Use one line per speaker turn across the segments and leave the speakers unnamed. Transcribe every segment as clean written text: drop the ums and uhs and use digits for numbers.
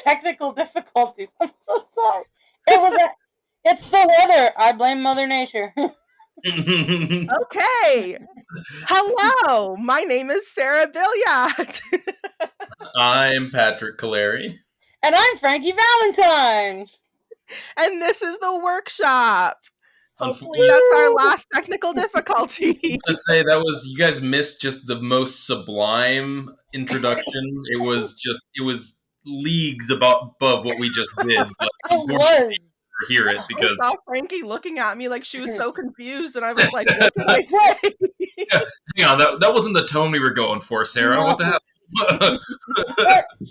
technical difficulties. I'm so sorry. It's the weather. I blame Mother Nature.
Okay. Hello, my name is Sarah Billiot.
I'm Patrick Caleri.
And I'm Frankie Valentine.
And this is the workshop. Hopefully that's our last technical difficulty.
I say that was, you guys missed just the most sublime introduction. It was leagues above what we just did. But
It was.
Hear it because
I saw Frankie looking at me like she was so confused, and I was like, "What did I say?"
Hang on, that wasn't the tone we were going for, Sarah. No. What the hell?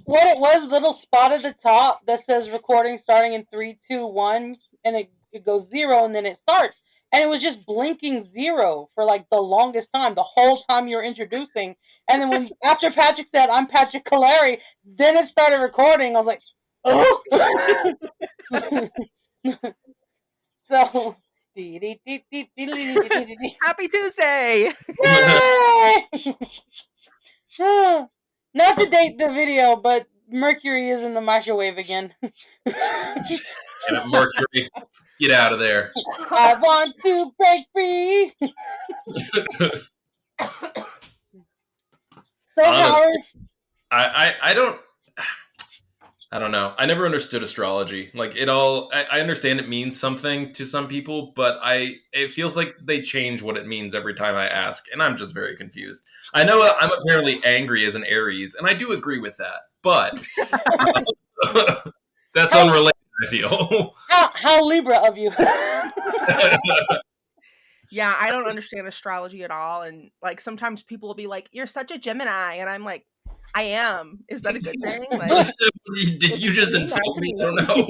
What it was, little spot at the top that says recording starting in 3, 2, 1, and it goes 0, and then it starts. And it was just blinking 0 for like the longest time, the whole time you were introducing. And then after Patrick said, "I'm Patrick Caleri," then it started recording. I was like, oh. So,
Happy Tuesday!
Yay! Not to date the video, but Mercury is in the microwave again.
Mercury, get out of there.
I want to break free. So
honestly, I don't know. I never understood astrology. Like I understand it means something to some people, but it feels like they change what it means every time I ask, and I'm just very confused. I know I'm apparently angry as an Aries, and I do agree with that, but that's unrelated, I feel.
How Libra of you.
Yeah, I don't understand astrology at all, and like sometimes people will be like, "You're such a Gemini," and I'm like, I am. Is that a good thing? Like,
did you just insult me? I don't know.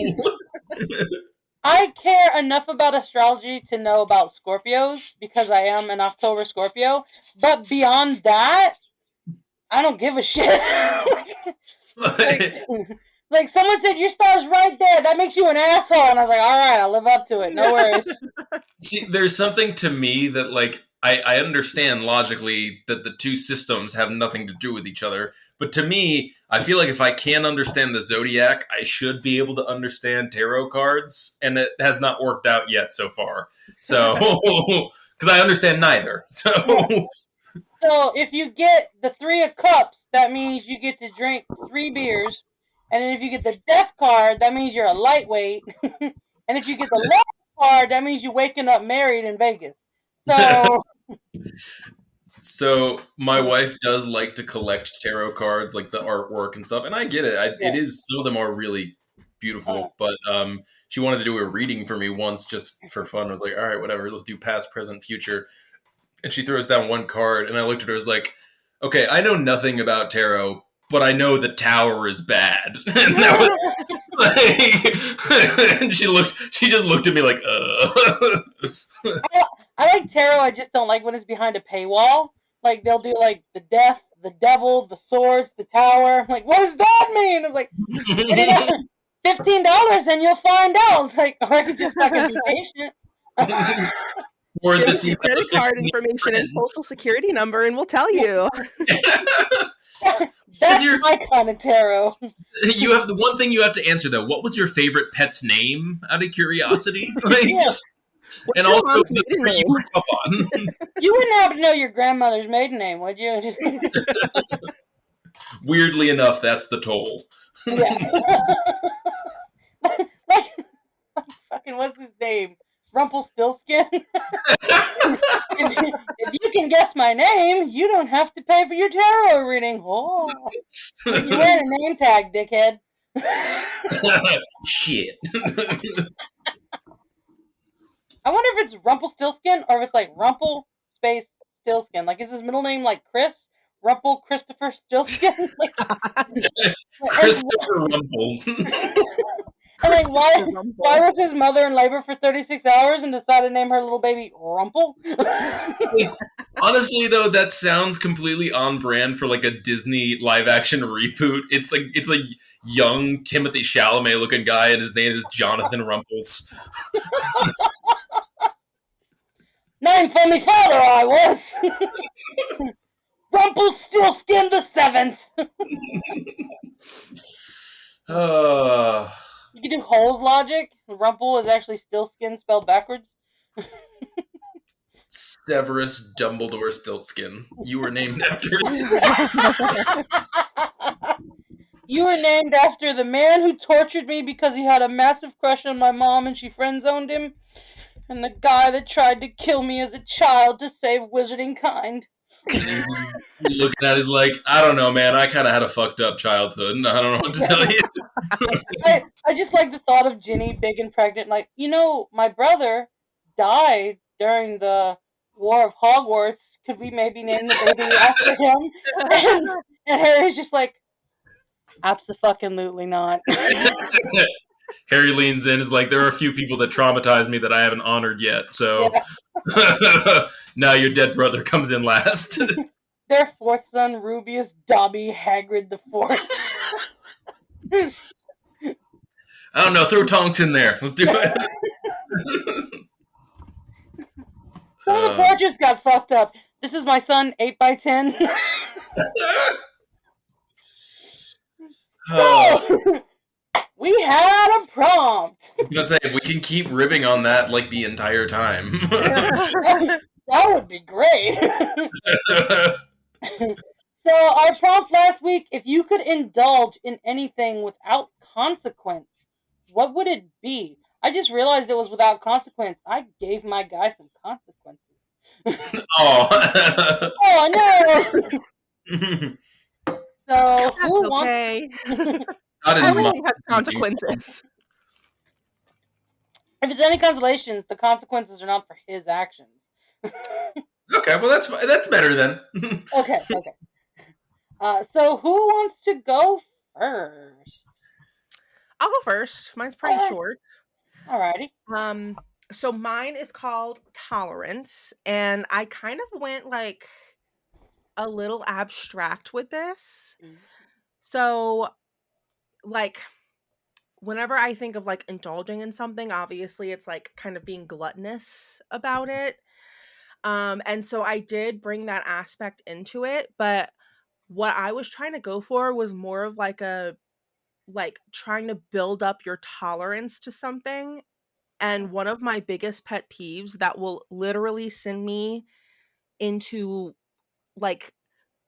I care enough about astrology to know about Scorpios because I am an October Scorpio. But beyond that, I don't give a shit. Like someone said, your star's right there. That makes you an asshole. And I was like, all right, I'll live up to it. No worries.
See, there's something to me that, like, I understand logically that the two systems have nothing to do with each other. But to me, I feel like if I can't understand the zodiac, I should be able to understand tarot cards. And it has not worked out yet so far. So, because I understand neither. So,
if you get the 3 of Cups, that means you get to drink 3 beers. And then if you get the Death card, that means you're a lightweight. And if you get the Love card, that means you're waking up married in Vegas.
So my wife does like to collect tarot cards, like the artwork and stuff, and I get it. It is, some of them are really beautiful, but she wanted to do a reading for me once just for fun. I was like, all right, whatever, let's do past, present, future. And she throws down one card, and I looked at her, I was like, okay, I know nothing about tarot, but I know the Tower is bad. And that was like, and she just looked at me like,
I like tarot, I just don't like when it's behind a paywall. Like, they'll do, like, the Death, the Devil, the Swords, the Tower. I'm like, what does that mean? It's like, $15 and you'll find out. I was like, or I could just fucking be patient.
Or give us your credit card information and social security number, and we'll tell you.
That's my kind of tarot.
You have the one thing you have to answer though. What was your favorite pet's name? Out of curiosity, like, and also the 3 you grew up on.
You wouldn't happen to know your grandmother's maiden name, would you?
Weirdly enough, that's the toll.
Yeah. like, fucking what's his name? Rumpelstiltskin. If you can guess my name, you don't have to pay for your tarot reading. Oh, you wear a name tag, dickhead.
Shit.
I wonder if it's Rumpelstiltskin or if it's like Rumpel space Stillskin. Like, is his middle name like Chris? Rumpel Christopher Stillskin? Like,
Christopher Rumpel.
And like, why was his mother in labor for 36 hours and decided to name her little baby Rumpel?
Honestly, though, that sounds completely on brand for like a Disney live action reboot. It's like young Timothy Chalamet looking guy, and his name is Jonathan Rumpels.
Name for me father, I was. Rumpelstiltskin the 7th.
Uh,
You can do holes logic. Rumple is actually still skin spelled backwards.
Severus Dumbledore Stiltskin. You were named after.
You were named after the man who tortured me because he had a massive crush on my mom and she friend zoned him, and the guy that tried to kill me as a child to save wizarding kind.
Looking at it is like, I don't know, man. I kind of had a fucked up childhood, and I don't know what to tell you.
I just like the thought of Ginny big and pregnant. Like, my brother died during the War of Hogwarts. Could we maybe name the baby after him? And Harry's just like, absolutely not.
Harry leans in, is like, there are a few people that traumatized me that I haven't honored yet, so now your dead brother comes in last.
Their fourth son, Rubius Dobby Hagrid the Fourth.
I don't know, throw Tonks in there. Let's do it.
Some of the portraits got fucked up. This is my son, 8x10. So, we had a prompt.
I'm gonna say, we can keep ribbing on that like the entire time.
That would be great. So, our prompt last week, if you could indulge in anything without consequence, what would it be? I just realized it was without consequence. I gave my guy some consequences.
Oh.
Oh, no! So, who
okay.
wants...
has consequences.
If it's any consolations, the consequences are not for his actions.
Okay, well that's better then.
Okay. So who wants to go first?
I'll go first. Mine's pretty short.
Alrighty.
So mine is called Tolerance, and I kind of went like a little abstract with this. So, like, whenever I think of like indulging in something, obviously it's like kind of being gluttonous about it. And so I did bring that aspect into it, but what I was trying to go for was more of like trying to build up your tolerance to something. And one of my biggest pet peeves that will literally send me into like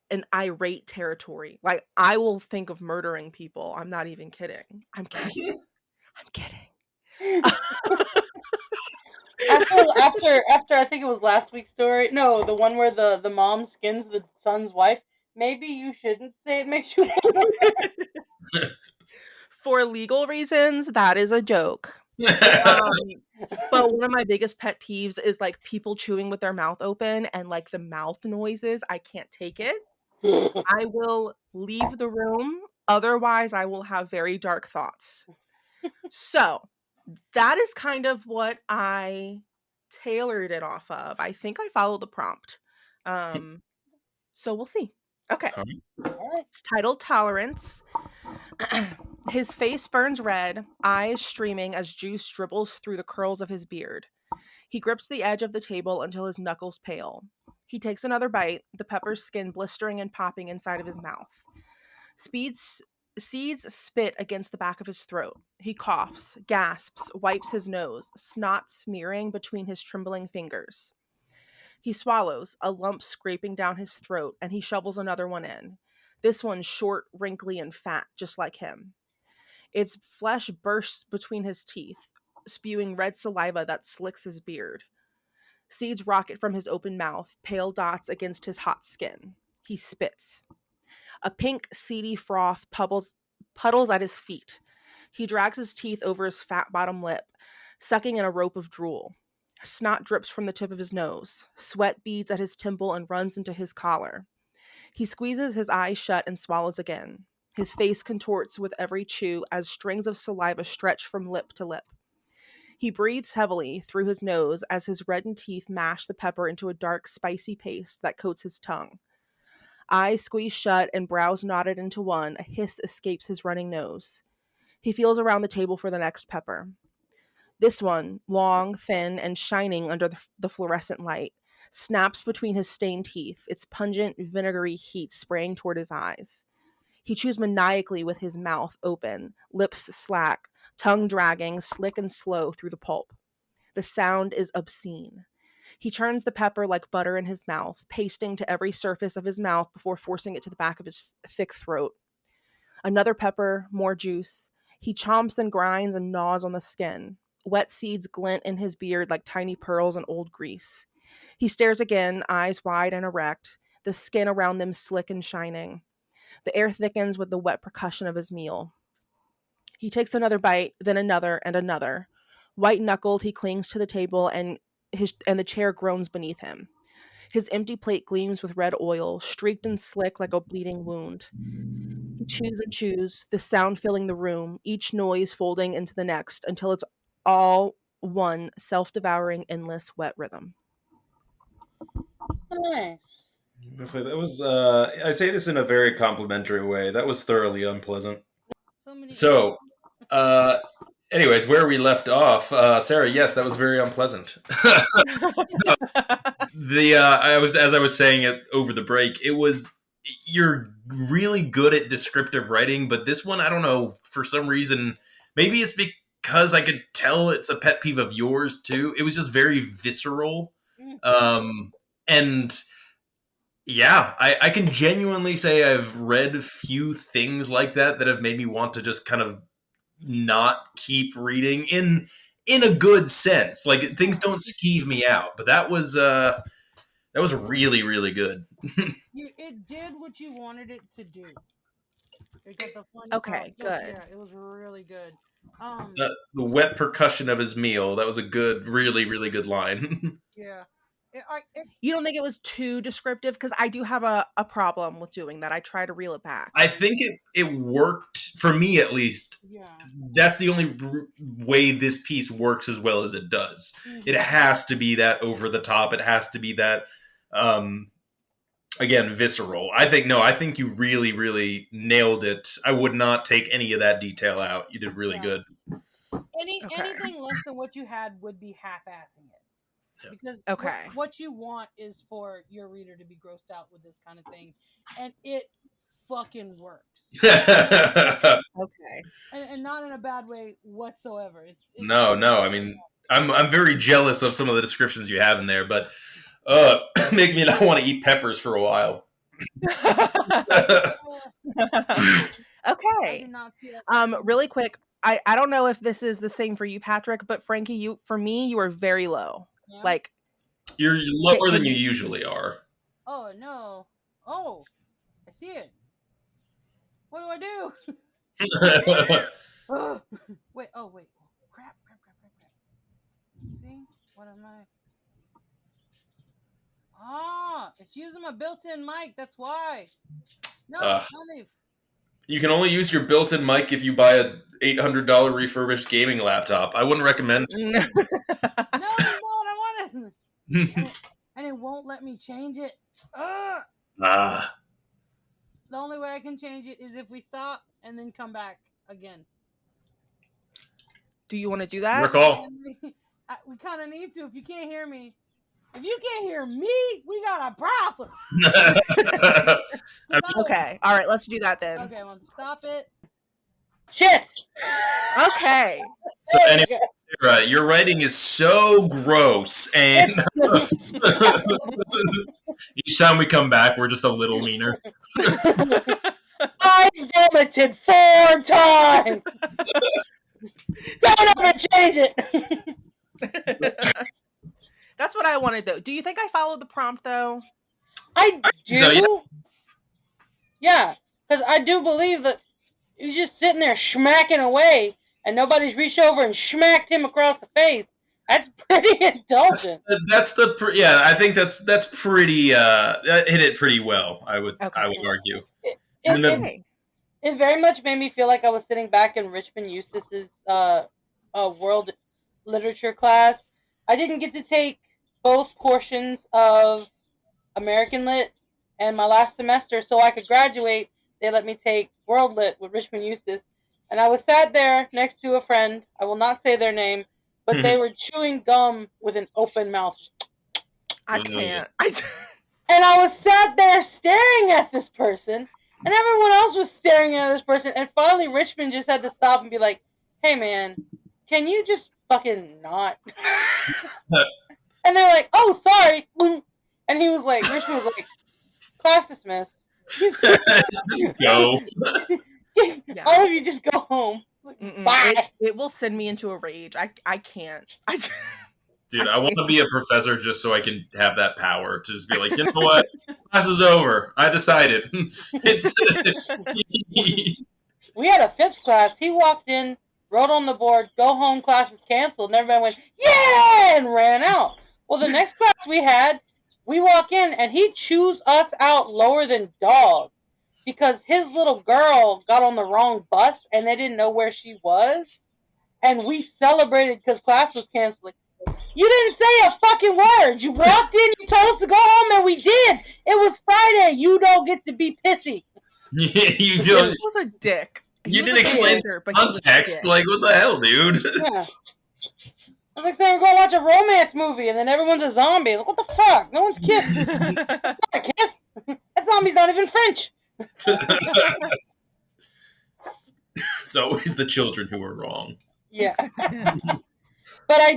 an irate territory. Like I will think of murdering people. I'm not even kidding. I'm kidding. I'm kidding.
After I think it was last week's story. No, the one where the mom skins the son's wife. Maybe you shouldn't say it makes you.
For legal reasons, that is a joke. But one of my biggest pet peeves is like people chewing with their mouth open and like the mouth noises. I can't take it. I will leave the room. Otherwise, I will have very dark thoughts. So that is kind of what I tailored it off of. I think I followed the prompt. So we'll see. Okay. It's titled Tolerance. His face burns red, eyes streaming as juice dribbles through the curls of his beard. He grips the edge of the table until his knuckles pale. He takes another bite, the pepper's skin blistering and popping inside of his mouth. Seeds spit against the back of his throat. He coughs, gasps, wipes his nose, snot smearing between his trembling fingers. He swallows, a lump scraping down his throat, and he shovels another one in. This one's short, wrinkly, and fat, just like him. Its flesh bursts between his teeth, spewing red saliva that slicks his beard. Seeds rocket from his open mouth, pale dots against his hot skin. He spits. A pink, seedy froth puddles at his feet. He drags his teeth over his fat bottom lip, sucking in a rope of drool. Snot drips from the tip of his nose. Sweat beads at his temple and runs into his collar. He squeezes his eyes shut and swallows again. His face contorts with every chew as strings of saliva stretch from lip to lip. He breathes heavily through his nose as his reddened teeth mash the pepper into a dark, spicy paste that coats his tongue. Eyes squeezed shut and brows knotted into one, a hiss escapes his running nose. He feels around the table for the next pepper. This one, long, thin, and shining under the fluorescent light, snaps between his stained teeth, its pungent, vinegary heat spraying toward his eyes. He chews maniacally with his mouth open, lips slack, tongue dragging, slick and slow through the pulp. The sound is obscene. He churns the pepper like butter in his mouth, pasting to every surface of his mouth before forcing it to the back of his thick throat. Another pepper, more juice. He chomps and grinds and gnaws on the skin. Wet seeds glint in his beard like tiny pearls in old grease. He stares again, eyes wide and erect, the skin around them slick and shining. The air thickens with the wet percussion of his meal. He takes another bite, then another and another. White-knuckled, he clings to the table and the chair groans beneath him. His empty plate gleams with red oil, streaked and slick like a bleeding wound. He chews and chews, the sound filling the room, each noise folding into the next until it's all one self-devouring, endless, wet rhythm.
Nice.
I say that was. I say this in a very complimentary way. That was thoroughly unpleasant. So, anyways, where we left off, Sarah. Yes, that was very unpleasant. As I was saying it over the break, it was. You're really good at descriptive writing, but this one, I don't know, for some reason, maybe it's because I could tell it's a pet peeve of yours too. It was just very visceral, and. Yeah, I can genuinely say I've read few things like that have made me want to just kind of not keep reading in a good sense. Like things don't skeeve me out, but that was really really good.
It did what you wanted it to do. It got the funny
Okay, good.
Yeah, it was really good.
The wet percussion of his meal, that was a good, really really good line.
Yeah.
You don't think it was too descriptive? Because I do have a problem with doing that. I try to reel it back.
I think it worked for me at least.
Yeah.
That's the only way this piece works as well as it does. It has to be that over the top. It has to be that, again, visceral. I think you really, really nailed it. I would not take any of that detail out. You did really good.
Anything less than what you had would be half-assing it. Because what you want is for your reader to be grossed out with this kind of thing, and it fucking works.
Okay,
and not in a bad way whatsoever. It's
no. I mean, I'm very jealous of some of the descriptions you have in there, but makes me not want to eat peppers for a while.
Okay. Really quick, I don't know if this is the same for you, Patrick, but Frankie, you are very low.
Yeah.
Like
you're lower than you usually are.
Oh no! Oh, I see it. What do I do? Wait! Oh wait! Crap! See what am I? It's using my built-in mic. That's why. No,
you can only use your built-in mic if you buy a $800 refurbished gaming laptop. I wouldn't recommend it.
No, that's not what I wanted. And it won't let me change it. The only way I can change it is if we stop and then come back again.
Do you want to do that?
Your call.
We kind of need to. If you can't hear me, we got a problem.
Okay, all right, let's do that then.
Okay, I want to stop it.
Shit.
Okay.
So anyway, Sarah, your writing is so gross, and each time we come back, we're just a little meaner.
I vomited 4 times. Don't ever change it.
That's what I wanted, though. Do you think I followed the prompt, though?
I do.
So,
yeah, because I do believe that he's just sitting there schmacking away, and nobody's reached over and smacked him across the face. That's pretty indulgent.
I think that's pretty. That hit it pretty well. I would argue.
It very much made me feel like I was sitting back in Richmond Eustace's world literature class. I didn't get to take both portions of American Lit and my last semester, so I could graduate. They let me take World Lit with Richmond Eustace, and I was sat there next to a friend. I will not say their name, but they were chewing gum with an open mouth.
I can't.
And I was sat there staring at this person, And everyone else was staring at this person. And finally, Richmond just had to stop and be like, hey, man, can you just fucking not? And they're like, oh, sorry. And he was like, Richmond was like, class dismissed.
Just go.
All of you just go home. Bye.
It will send me into a rage. I can't.
Dude, I want to be a professor just so I can have that power to just be like, you know what? Class is over. I decided.
We had a Phipps class. He walked in, wrote on the board, go home, class is canceled. And everybody went, yeah, and ran out. Well, the next class we had, we walk in, and he chews us out lower than dogs because his little girl got on the wrong bus, and they didn't know where she was. And we celebrated because class was canceled. You didn't say a fucking word. You walked in, you told us to go home, and we did. It was Friday. You don't get to be pissy.
He was a dick.
You didn't explain context. Like, what the hell, dude?
Yeah. It's like saying we're going to watch a romance movie, and then everyone's a zombie. Like, what the fuck? No one's kissed. That's not a kiss. That zombie's not even French.
It's always the children who are wrong.
Yeah. But I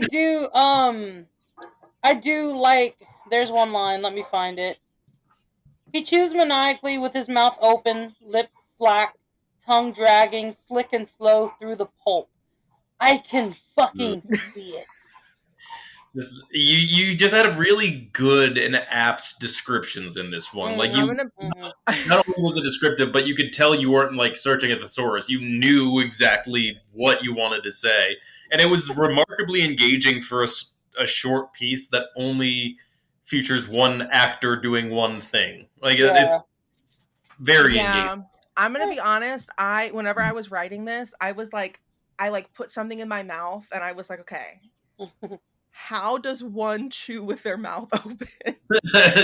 do like, there's one line, let me find it. He chews maniacally with his mouth open, lips slack, tongue dragging, slick and slow through the pulp. I can fucking see it.
You just had really good and apt descriptions in this one. Like, not only was it descriptive, but you could tell you weren't like searching at the source. You knew exactly what you wanted to say, and it was remarkably engaging for a short piece that only features one actor doing one thing. Like, it's very engaging.
I'm gonna be honest. Whenever I was writing this, I was like, I put something in my mouth, and I was like, okay. How does one chew with their mouth open?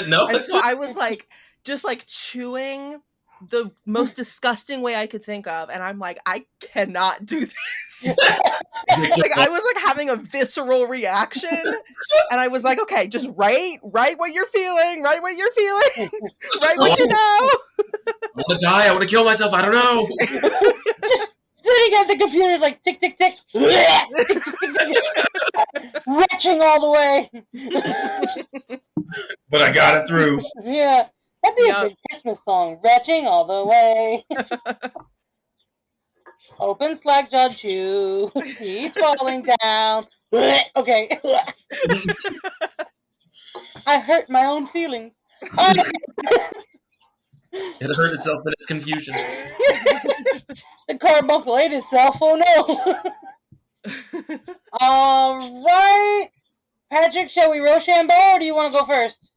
No.
And so I was like, just like chewing the most disgusting way I could think of. And I'm like, I cannot do this. Like, I was like having a visceral reaction. And I was like, okay, just write what you're feeling. Write what you're feeling. Write what you know.
I want to die. I want to kill myself. I don't know.
Sitting at the computer like tick, tick, tick. Retching all the way.
But I got it through.
Yeah. That'd be a good Christmas song. Retching all the way. Open slack jaw chew. Feet falling down. Okay. I hurt my own feelings.
It hurt itself in its confusion.
The carbuncle ate itself. Oh no. All right. Patrick, shall we Rochambeau or do you want to go first?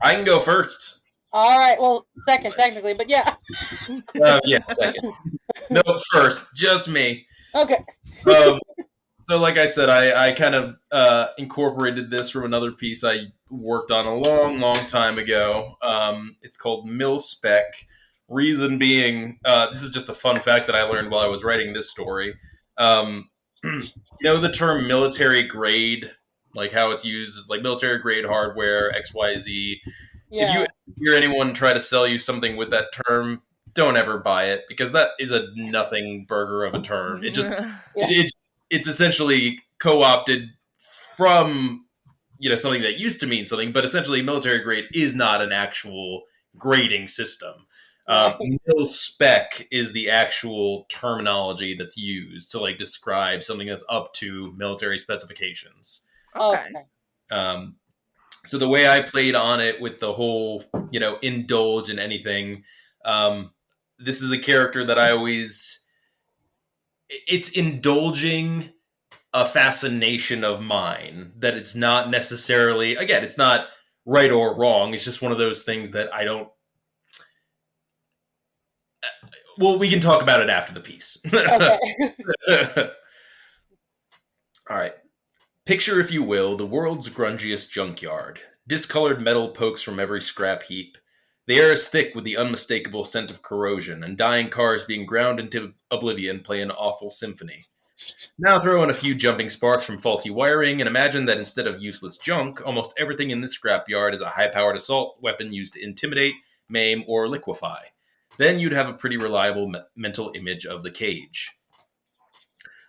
I can go first.
All right. Well, second, technically, but yeah.
Yeah, second. No, first. Just me.
Okay.
So, like I said, I kind of incorporated this from another piece I worked on a long, long time ago. It's called Mil Spec. Reason being, this is just a fun fact that I learned while I was writing this story. You know the term military grade, like how it's used is like military grade hardware, XYZ. Yeah. If you hear anyone try to sell you something with that term, don't ever buy it because that is a nothing burger of a term. It just it's essentially co-opted from something that used to mean something, but essentially military grade is not an actual grading system. Mil spec is the actual terminology that's used to like describe something that's up to military specifications.
Okay.
So the way I played on it with the whole, indulge in anything, this is a character that it's indulging a fascination of mine that it's not necessarily, again, it's not right or wrong. It's just one of those things that I don't, well, we can talk about it after the piece. Okay. All right. Picture, if you will, the world's grungiest junkyard. Discolored metal pokes from every scrap heap. The air is thick with the unmistakable scent of corrosion, and dying cars being ground into oblivion play an awful symphony. Now throw in a few jumping sparks from faulty wiring, and imagine that instead of useless junk, almost everything in this scrapyard is a high-powered assault weapon used to intimidate, maim, or liquefy. Then you'd have a pretty reliable mental image of the cage.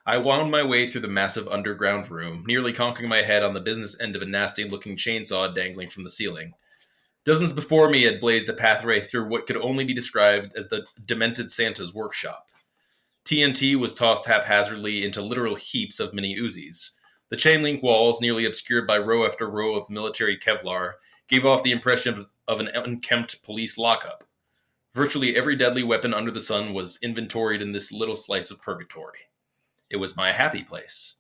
I wound my way through the massive underground room, nearly conking my head on the business end of a nasty-looking chainsaw dangling from the ceiling. Dozens before me had blazed a pathway through what could only be described as the demented Santa's workshop. TNT was tossed haphazardly into literal heaps of mini Uzis. The chain-link walls, nearly obscured by row after row of military Kevlar, gave off the impression of an unkempt police lockup. Virtually every deadly weapon under the sun was inventoried in this little slice of purgatory. It was my happy place.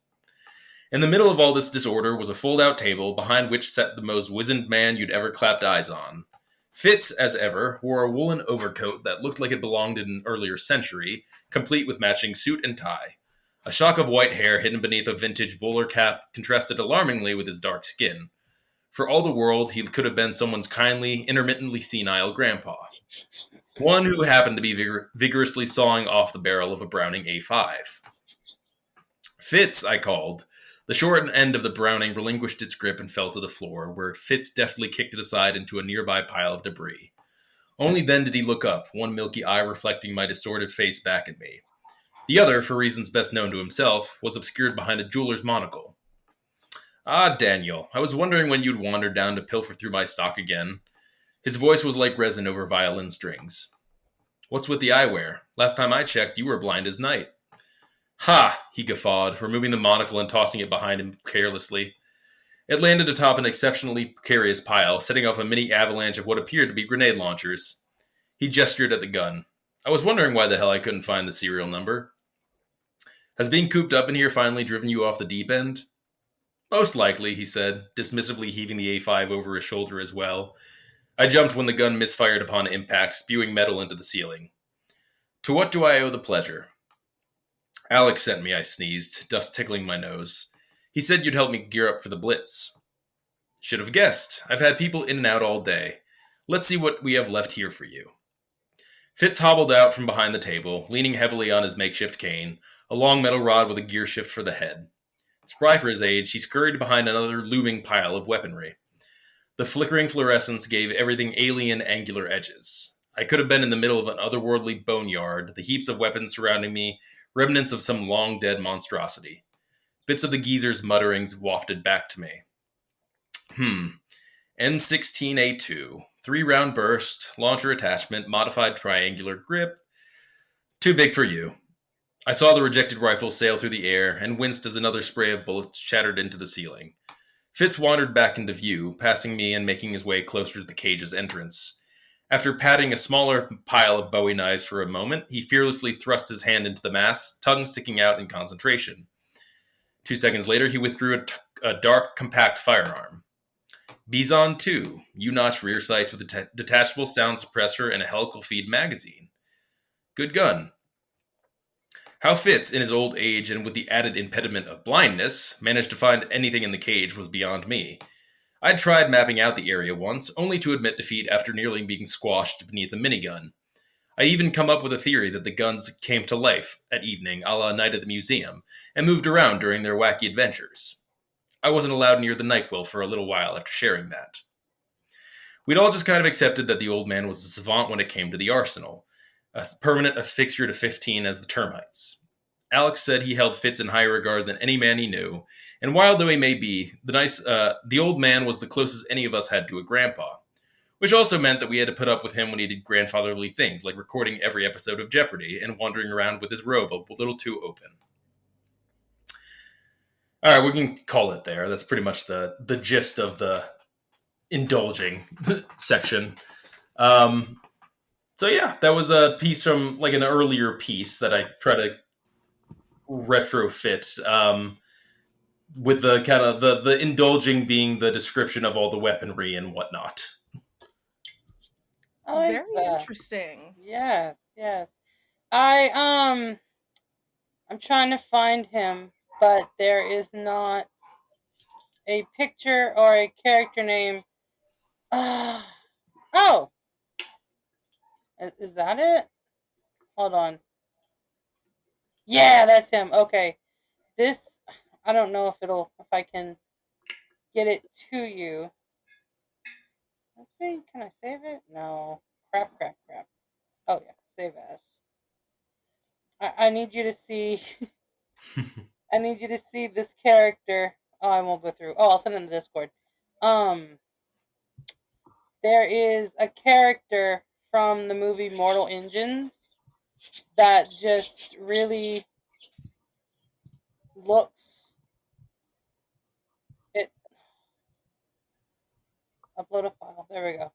In the middle of all this disorder was a fold-out table, behind which sat the most wizened man you'd ever clapped eyes on. Fitz, as ever, wore a woolen overcoat that looked like it belonged in an earlier century, complete with matching suit and tie. A shock of white hair hidden beneath a vintage bowler cap contrasted alarmingly with his dark skin. For all the world, he could have been someone's kindly, intermittently senile grandpa. One who happened to be vigorously sawing off the barrel of a Browning A5. Fitz, I called. The short end of the Browning relinquished its grip and fell to the floor, where Fitz deftly kicked it aside into a nearby pile of debris. Only then did he look up, one milky eye reflecting my distorted face back at me. The other, for reasons best known to himself, was obscured behind a jeweler's monocle. Ah, Daniel, I was wondering when you'd wander down to pilfer through my stock again. His voice was like resin over violin strings. What's with the eyewear? Last time I checked, you were blind as night. Ha! He guffawed, removing the monocle and tossing it behind him carelessly. It landed atop an exceptionally precarious pile, setting off a mini avalanche of what appeared to be grenade launchers. He gestured at the gun. I was wondering why the hell I couldn't find the serial number. Has being cooped up in here finally driven you off the deep end? Most likely, he said, dismissively heaving the A5 over his shoulder as well. I jumped when the gun misfired upon impact, spewing metal into the ceiling. To what do I owe the pleasure? Alex sent me, I sneezed, dust tickling my nose. He said you'd help me gear up for the blitz. Should have guessed. I've had people in and out all day. Let's see what we have left here for you. Fitz hobbled out from behind the table, leaning heavily on his makeshift cane, a long metal rod with a gear shift for the head. Spry for his age, he scurried behind another looming pile of weaponry. The flickering fluorescence gave everything alien, angular edges. I could have been in the middle of an otherworldly boneyard, the heaps of weapons surrounding me, remnants of some long-dead monstrosity. Bits of the geezer's mutterings wafted back to me. M16A2. 3-round burst, launcher attachment, modified triangular grip. Too big for you. I saw the rejected rifle sail through the air and winced as another spray of bullets shattered into the ceiling. Fitz wandered back into view, passing me and making his way closer to the cage's entrance. After patting a smaller pile of Bowie knives for a moment, he fearlessly thrust his hand into the mass, tongue sticking out in concentration. 2 seconds later, he withdrew a dark, compact firearm. Bison 2, U-notch rear sights with a detachable sound suppressor and a helical feed magazine. Good gun. How Fitz, in his old age and with the added impediment of blindness, managed to find anything in the cage was beyond me. I'd tried mapping out the area once, only to admit defeat after nearly being squashed beneath a minigun. I even come up with a theory that the guns came to life at evening, a la Night at the Museum, and moved around during their wacky adventures. I wasn't allowed near the NyQuil for a little while after sharing that. We'd all just kind of accepted that the old man was a savant when it came to the arsenal, a permanent fixture to 15 as the termites. Alex said he held Fitz in higher regard than any man he knew, and wild though he may be, the old man was the closest any of us had to a grandpa, which also meant that we had to put up with him when he did grandfatherly things, like recording every episode of Jeopardy and wandering around with his robe a little too open. All right, we can call it there. That's pretty much the gist of the indulging section. So yeah, that was a piece from like an earlier piece that I try to retrofit with the kind of the indulging being the description of all the weaponry and whatnot.
Very interesting.
Yes. I'm trying to find him, but there is not a picture or a character name. Oh, is that it? Hold on. Yeah, that's him. Okay, this I don't know if I can get it to you. Let's see. Can I save it? No. Crap. Oh yeah, save as. I need you to see. I need you to see this character. Oh, I won't go through. Oh, I'll send it in the Discord. Um, there is a character from the movie Mortal Engines that just really looks it. Upload a file. There we go.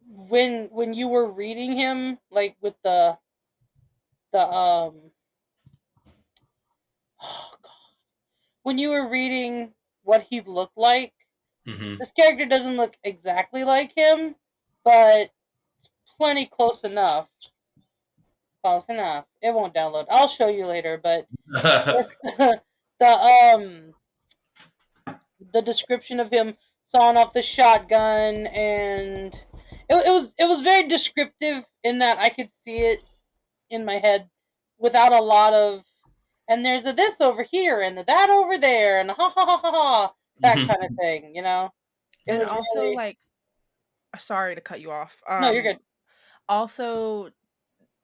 When you were reading him, like with the oh god, when you were reading what he looked like, this character doesn't look exactly like him, but it's plenty close enough. Close enough. It won't download. I'll show you later, but the the description of him sawing off the shotgun, and it was very descriptive in that I could see it in my head without a lot of, and there's a this over here and a that over there and a ha ha ha ha ha, that kind of thing, you know. It
and
was
also
really,
like, sorry to cut you off.
no, you're good.
Also,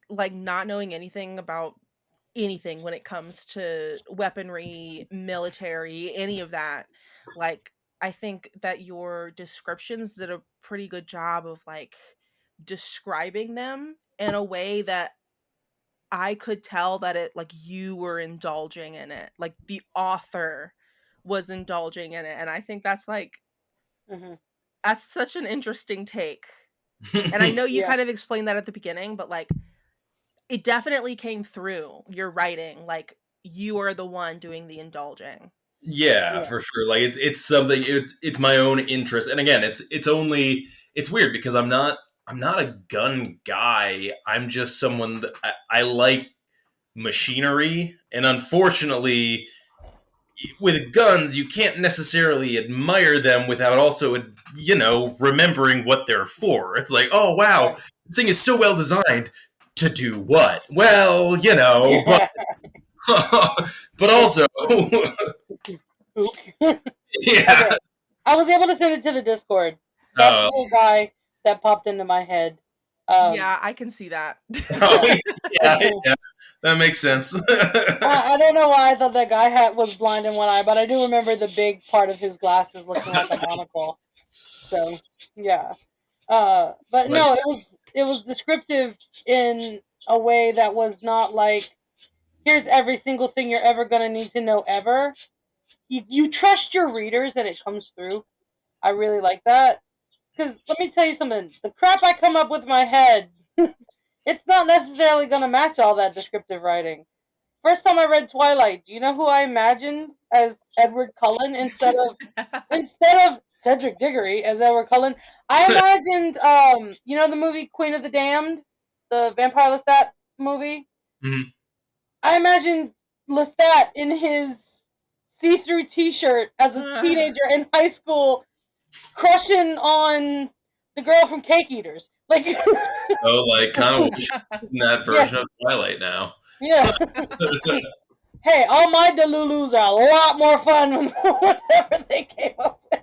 like not knowing anything about anything when it comes to weaponry, military, any of that. Like, I think that your descriptions did a pretty good job of like describing them in a way that I could tell that it like you were indulging in it. Like the author was indulging in it. And I think that's like
Mm-hmm.
that's such an interesting take. And I know you
Yeah.
kind of explained that at the beginning, but like it definitely came through your writing. Like you are the one doing the indulging.
Yeah, for sure. Like it's something. It's my own interest, and again, it's weird because I'm not a gun guy. I'm just someone that I like machinery, and unfortunately, with guns, you can't necessarily admire them without also, remembering what they're for. It's like, oh wow,
Right.
this thing is so well designed to do what? Well, but but also, yeah.
Okay. I was able to send it to the Discord. That's the little guy that popped into my head.
Yeah, I can see that.
Yeah, that makes sense.
I don't know why I thought that guy was blind in one eye, but I do remember the big part of his glasses looking like a monocle. So yeah, but no, it was descriptive in a way that was not like, here's every single thing you're ever gonna need to know ever. You trust your readers and it comes through. I really like that. Because let me tell you something, the crap I come up with in my head, it's not necessarily going to match all that descriptive writing. First time I read Twilight, do you know who I imagined as Edward Cullen instead of Cedric Diggory as Edward Cullen? I imagined, you know the movie Queen of the Damned, the Vampire Lestat movie.
Mm-hmm.
I imagined Lestat in his see-through T-shirt as a teenager in high school, crushing on the girl from Cake Eaters. Like,
oh, like kind of wish I'd seen that version of Twilight now.
Yeah. Hey, all my Delulus are a lot more fun than whatever they came up with.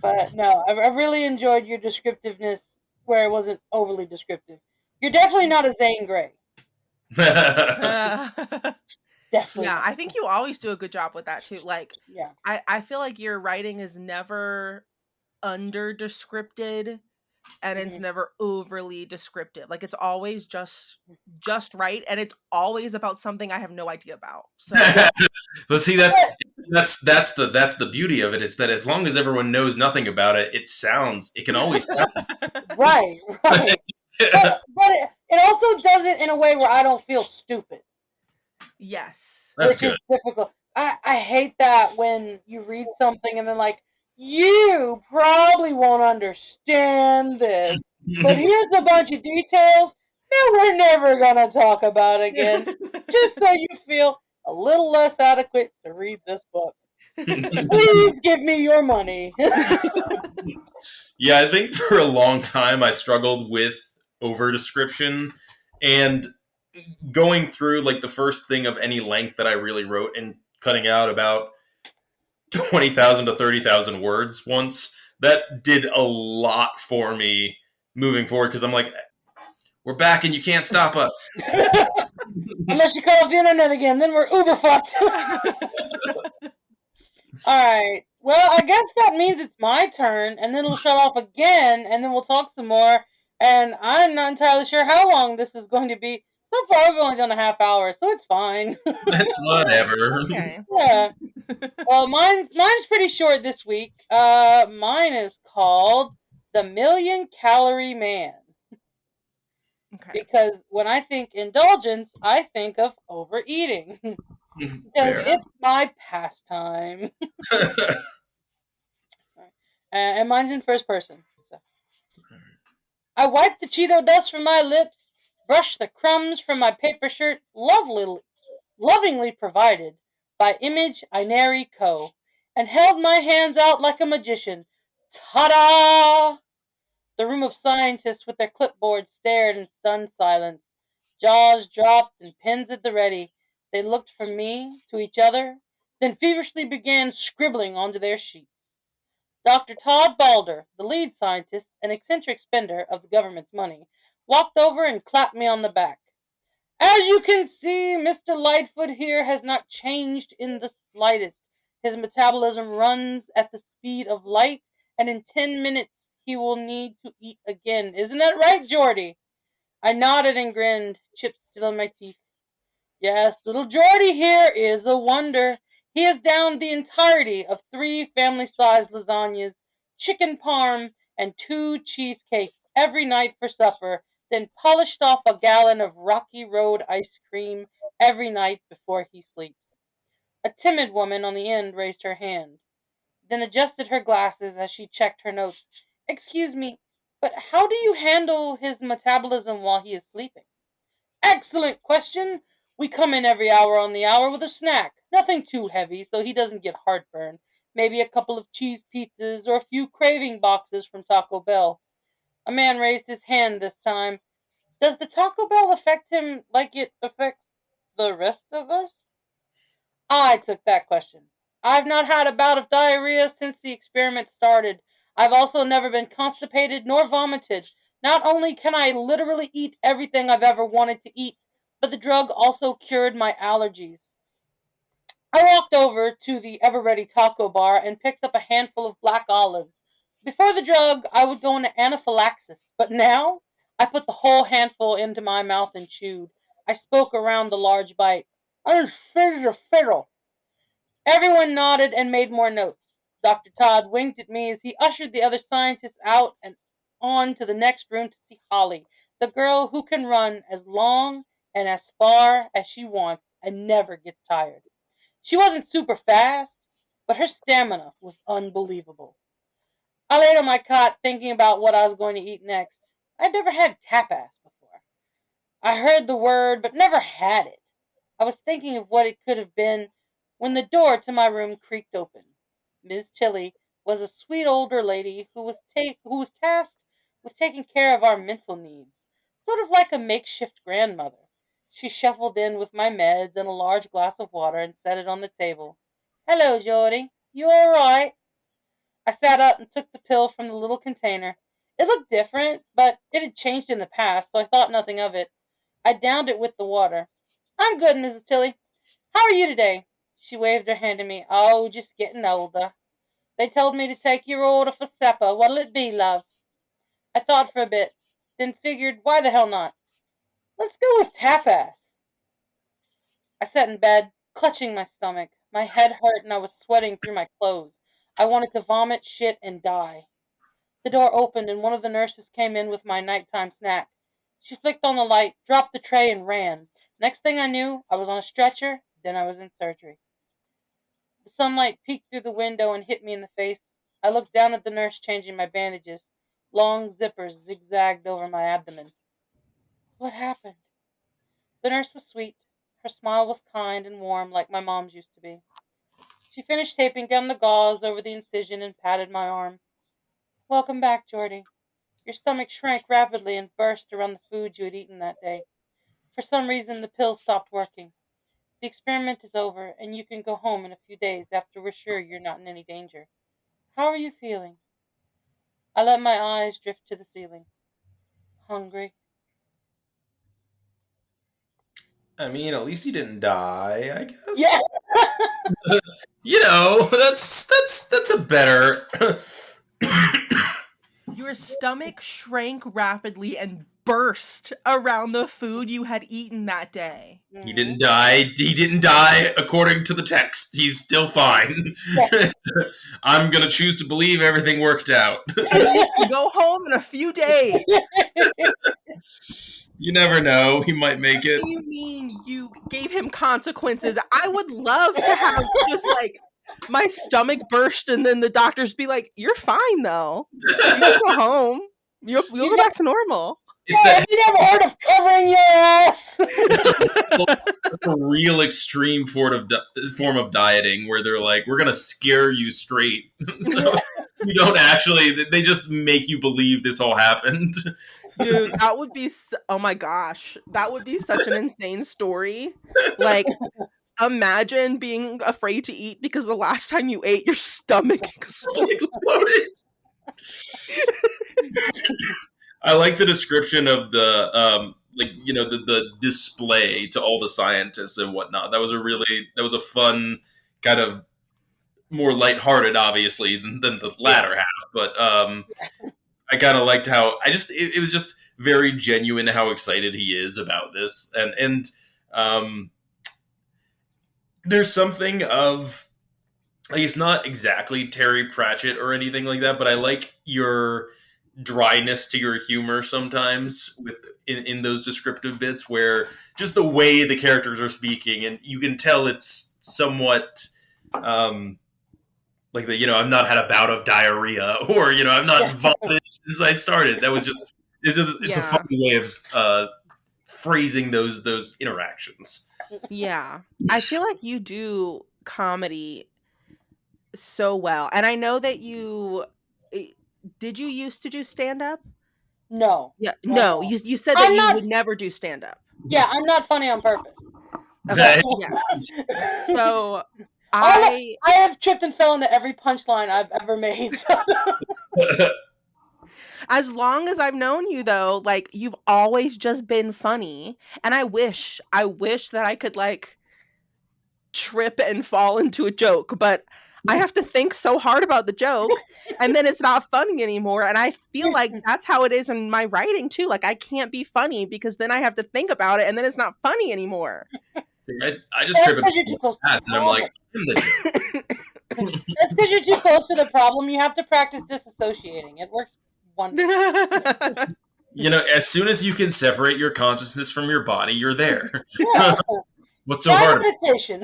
But no, I really enjoyed your descriptiveness where it wasn't overly descriptive. You're definitely not a Zane Grey. Definitely.
Yeah, I think you always do a good job with that too. Like,
yeah,
I feel like your writing is never under descripted and it's never overly descriptive. Like it's always just right, and it's always about something I have no idea about. So
but see that's the beauty of it, is that as long as everyone knows nothing about it, it can always sound
right. But it also does it in a way where I don't feel stupid.
Yes.
That's
which
good.
is difficult. I hate that when you read something and then like, you probably won't understand this, but here's a bunch of details that we're never gonna talk about again, just so you feel a little less adequate to read this book. Please give me your money.
Yeah, I think for a long time I struggled with over description, and going through like the first thing of any length that I really wrote and cutting out about 20,000 to 30,000 words once, that did a lot for me moving forward because I'm like, we're back and you can't stop us.
Unless you cut off the internet again, then we're uber fucked. Alright. Well, I guess that means it's my turn, and then it'll shut off again, and then we'll talk some more. And I'm not entirely sure how long this is going to be. So far, we've only done a half hour, so it's fine.
It's whatever.
Okay.
Yeah. Well, mine's pretty short this week. Mine is called The Million Calorie Man.
Okay.
Because when I think indulgence, I think of overeating. Because it's my pastime. And mine's in first person. So. I wipe the Cheeto dust from my lips, brush the crumbs from my paper shirt, lovingly provided by Image Inari Co., and held my hands out like a magician. Ta-da! The room of scientists with their clipboards stared in stunned silence. Jaws dropped and pens at the ready. They looked from me to each other, then feverishly began scribbling onto their sheets. Dr. Todd Balder, the lead scientist, an eccentric spender of the government's money, walked over and clapped me on the back. As you can see, Mr. Lightfoot here has not changed in the slightest. His metabolism runs at the speed of light, and in 10 minutes he will need to eat again. Isn't that right, Geordie? I nodded and grinned, chips still in my teeth. Yes, little Geordie here is a wonder. He has downed the entirety of 3 family-sized lasagnas, chicken parm, and 2 cheesecakes every night for supper, then polished off a gallon of Rocky Road ice cream every night before he sleeps. A timid woman on the end raised her hand, then adjusted her glasses as she checked her notes. Excuse me, but how do you handle his metabolism while he is sleeping? Excellent question. We come in every hour on the hour with a snack. Nothing too heavy so he doesn't get heartburn. Maybe a couple of cheese pizzas or a few craving boxes from Taco Bell. A man raised his hand this time. Does the Taco Bell affect him like it affects the rest of us? I took that question. I've not had a bout of diarrhea since the experiment started. I've also never been constipated nor vomited. Not only can I literally eat everything I've ever wanted to eat, but the drug also cured my allergies. I walked over to the ever-ready taco bar and picked up a handful of black olives. Before the drug, I would go into anaphylaxis, but now I put the whole handful into my mouth and chewed. I spoke around the large bite. I'm fit as a fiddle. Everyone nodded and made more notes. Dr. Todd winked at me as he ushered the other scientists out and on to the next room to see Holly, the girl who can run as long and as far as she wants and never gets tired. She wasn't super fast, but her stamina was unbelievable. I laid on my cot thinking about what I was going to eat next. I'd never had tapas before. I heard the word, but never had it. I was thinking of what it could have been when the door to my room creaked open. Miss Tilly was a sweet older lady who was tasked with taking care of our mental needs, sort of like a makeshift grandmother. She shuffled in with my meds and a large glass of water and set it on the table. Hello, Geordie. You all right? I sat up and took the pill from the little container. It looked different, but it had changed in the past, so I thought nothing of it. I downed it with the water. I'm good, Mrs. Tilly. How are you today? She waved her hand at me. Oh, just getting older. They told me to take your order for supper. What'll it be, love? I thought for a bit, then figured, why the hell not? Let's go with tapas. I sat in bed, clutching my stomach. My head hurt and I was sweating through my clothes. I wanted to vomit, shit, and die. The door opened and one of the nurses came in with my nighttime snack. She flicked on the light, dropped the tray, and ran. Next thing I knew, I was on a stretcher, then I was in surgery. The sunlight peeked through the window and hit me in the face. I looked down at the nurse changing my bandages. Long zippers zigzagged over my abdomen. What happened? The nurse was sweet. Her smile was kind and warm like my mom's used to be. She finished taping down the gauze over the incision and patted my arm. Welcome back, Geordie. Your stomach shrank rapidly and burst around the food you had eaten that day. For some reason, the pills stopped working. The experiment is over, and you can go home in a few days after we're sure you're not in any danger. How are you feeling? I let my eyes drift to the ceiling. hungry.
I mean, at least he didn't die, I guess.
Yeah.
That's a better.
Your stomach shrank rapidly and burst around the food you had eaten that day.
He didn't die. He didn't die according to the text. He's still fine.
Yes.
I'm gonna choose to believe everything worked out.
You can go home in a few days.
You never know. He might make it.
What do you mean you gave him consequences? I would love to have just like my stomach burst and then the doctors be like, "You're fine though. You just go home. You'll go back to normal."
It's that
you never heard of covering your ass?
a real extreme form of dieting where they're like, we're gonna scare you straight, so you don't actually. They just make you believe this all happened.
Dude, that would be. Oh my gosh, that would be such an insane story. Like, imagine being afraid to eat because the last time you ate, your stomach exploded.
I like the description of the the display to all the scientists and whatnot. That was a fun kind of more lighthearted, obviously, than the latter half. But I kind of liked how it was just very genuine how excited he is about this, and there's something of like it's not exactly Terry Pratchett or anything like that, but I like your dryness to your humor sometimes in those descriptive bits where just the way the characters are speaking and you can tell it's somewhat like I've not had a bout of diarrhea or I've not vomited since I started. That was just it's a fun way of phrasing those interactions.
Yeah, I feel like you do comedy so well, and I know that you did you used to do stand-up?
No.
Yeah, no. You said that you would never do stand-up.
Yeah, I'm not funny on purpose.
Okay. Yeah. So
I have tripped and fell into every punchline I've ever made.
As long as I've known you, though, like you've always just been funny, and I wish that I could like trip and fall into a joke, but I have to think so hard about the joke and then it's not funny anymore. And I feel like that's how it is in my writing too. Like I can't be funny because then I have to think about it and then it's not funny anymore.
I just trip and I'm like,
that's because you're too close to the problem. You have to practice disassociating. It works wonderfully.
As soon as you can separate your consciousness from your body, you're there.
Yeah.
What's so hard?
Meditation.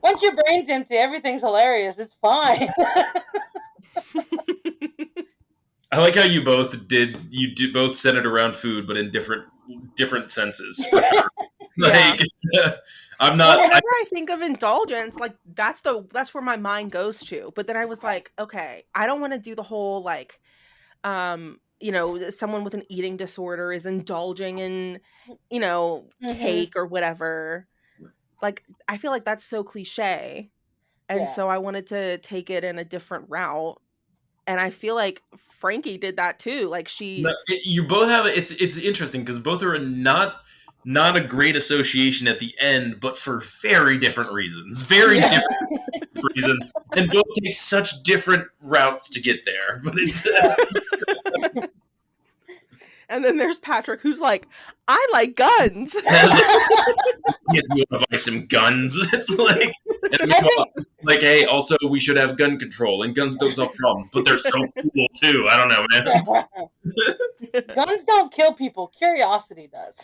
Once your brain's empty, everything's hilarious. It's fine.
I like how you both both centered around food, but in different senses. For sure. Like, I'm not.
Whenever I think of indulgence, like that's where my mind goes to. But then I was like, okay, I don't want to do the whole like, someone with an eating disorder is indulging in, cake or whatever. Like, I feel like that's so cliche. And so I wanted to take it in a different route. And I feel like Frankie did that too. Like
you both have it's interesting because both are not a great association at the end, but for very different reasons. Different reasons. And both take such different routes to get there. But it's
and then there's Patrick who's like, I like guns.
Yes, you want to buy some guns. It's like, hey, also we should have gun control, and guns don't solve problems, but they're so cool too. I don't know, man.
Guns don't kill people. Curiosity does.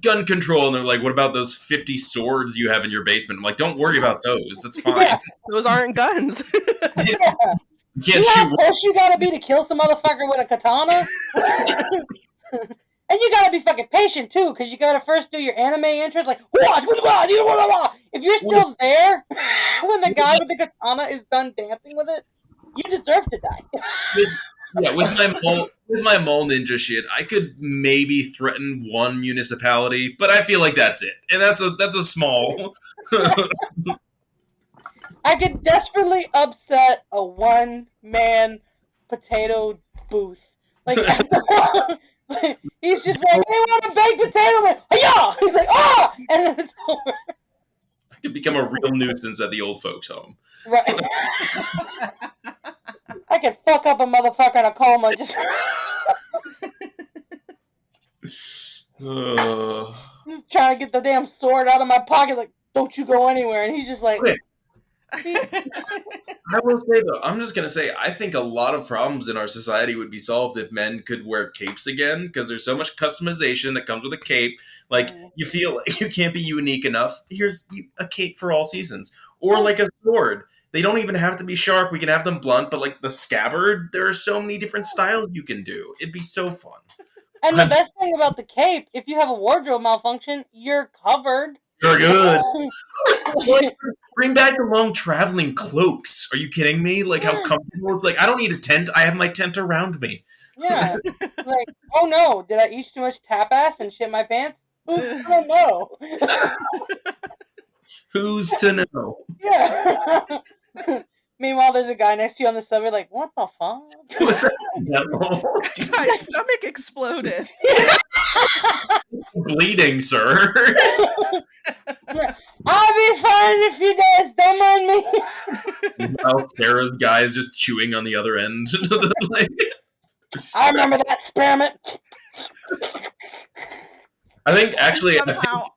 Gun control, and they're like, what about those 50 swords you have in your basement? I'm like, don't worry about those. That's fine. Yeah.
Those aren't guns.
You can't shoot.
Close you gotta be to kill some motherfucker with a katana. And you gotta be fucking patient too, because you gotta first do your anime entrance, like if you're still there when the guy with the katana is done dancing with it, you deserve to die.
With my mole ninja shit, I could maybe threaten one municipality, but I feel like that's it, and that's a small.
I could desperately upset a one-man potato booth. Like, he's just like, "Hey, want a baked potato man? Yeah!" He's like, "Ah!" And then it's over.
I could become a real nuisance at the old folks' home.
Right. I could fuck up a motherfucker in a coma just. Just trying to get the damn sword out of my pocket, like, "Don't you go anywhere." And he's just like.
I will say though, I'm just gonna say, I think a lot of problems in our society would be solved if men could wear capes again, because there's so much customization that comes with a cape. Like, you feel like you can't be unique enough. Here's a cape for all seasons, or like a sword. They don't even have to be sharp. We can have them blunt, but like the scabbard, there are so many different styles you can do. It'd be so fun.
And the best thing about the cape, if you have a wardrobe malfunction, you're covered.
You're good. Bring back the long traveling cloaks. Are you kidding me? Like, how comfortable. It's like, I don't need a tent. I have my tent around me.
Yeah. Like, oh no, did I eat too much tapas and shit my pants? Who's to know?
Who's to know?
Yeah. Meanwhile, there's a guy next to you on the subway like, what the fuck?
Was that
my stomach exploded.
Bleeding, sir.
I'll be fine if you guys don't mind me.
While Sarah's guy is just chewing on the other end.
I remember that experiment.
I think actually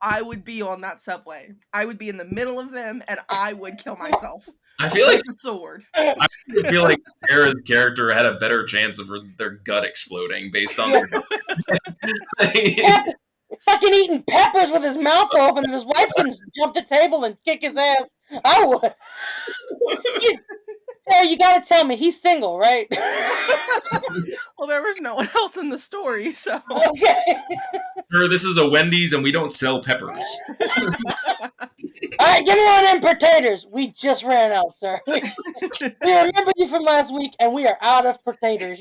I would be on that subway. I would be in the middle of them and I would kill myself.
I feel like
the sword.
I feel like Sarah's character had a better chance of their gut exploding based on their
fucking eating peppers with his mouth open, and his wife can jump the table and kick his ass. I would. Sarah, you gotta tell me, he's single, right?
Well, there was no one else in the story, so.
Okay.
Sir, this is a Wendy's and we don't sell peppers.
Alright, give me one of them potatoes. We just ran out, sir. We remember you from last week, and we are out of potatoes.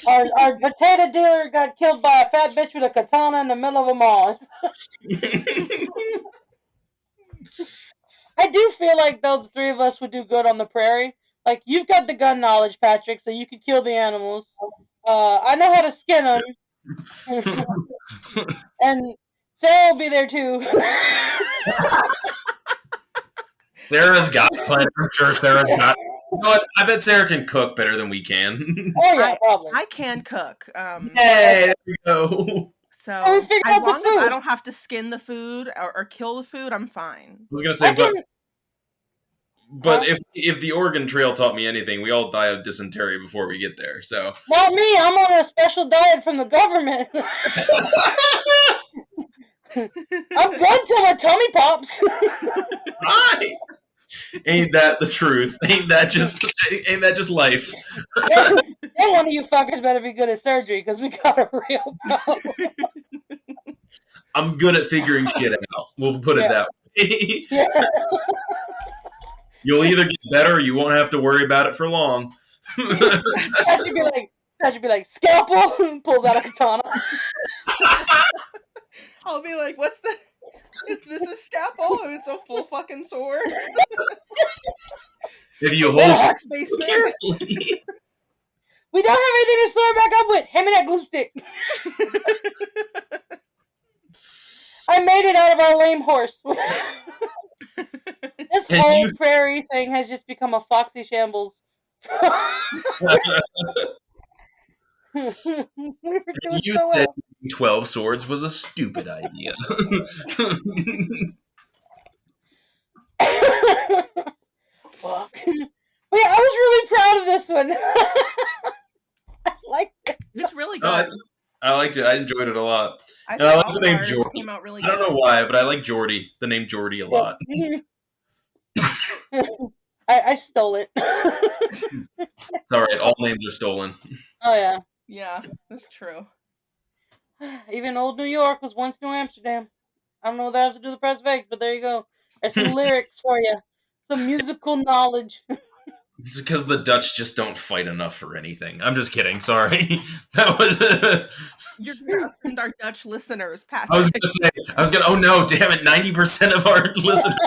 Our potato dealer got killed by a fat bitch with a katana in the middle of a mall. I do feel like, though, the three of us would do good on the prairie. Like, you've got the gun knowledge, Patrick, so you could kill the animals. I know how to skin them. And Sarah will be there, too.
Sarah's got plenty. I'm sure Sarah's got... You know what? I bet Sarah can cook better than we can.
Oh, yeah, probably.
I can cook.
Hey, there you go.
So, as long as I don't have to skin the food or kill the food, I'm fine.
I was going to say, but if the Oregon Trail taught me anything, we all die of dysentery before we get there, so...
Not me, I'm on a special diet from the government. I'm good till my tummy pops.
Right! Ain't that the truth? Ain't that just life?
And one of you fuckers better be good at surgery, because we got a real problem.
I'm good at figuring shit out. We'll put it that way. Yeah. You'll either get better or you won't have to worry about it for long.
That should be like scalpel, pulls out a katana.
I'll be like, what's the... This is scalpel and it's a full fucking sword.
If you hold it
basement.
We don't have anything to sword back up with. Hand me that glue stick. I made it out of our lame horse. This whole prairie thing has just become a foxy shambles.
You said 12 swords was a stupid idea.
Fuck. But yeah, I was really proud of this one. I liked it.
It's really good.
I liked it. I enjoyed it a lot.
I
like the name Jordy.
Really
I don't know why, but I like Jordy. The name Jordy a lot.
I stole it.
It's all right. All names are stolen.
Oh yeah.
Yeah, that's true.
Even old New York was once New Amsterdam. I don't know what that has to do with the press fake, but there you go. There's some lyrics for you. Some musical knowledge.
It's because the Dutch just don't fight enough for anything. I'm just kidding. Sorry. That was...
You're gonna offend our Dutch listeners, Patrick.
I was gonna. Oh no! Damn it! 90% of our listeners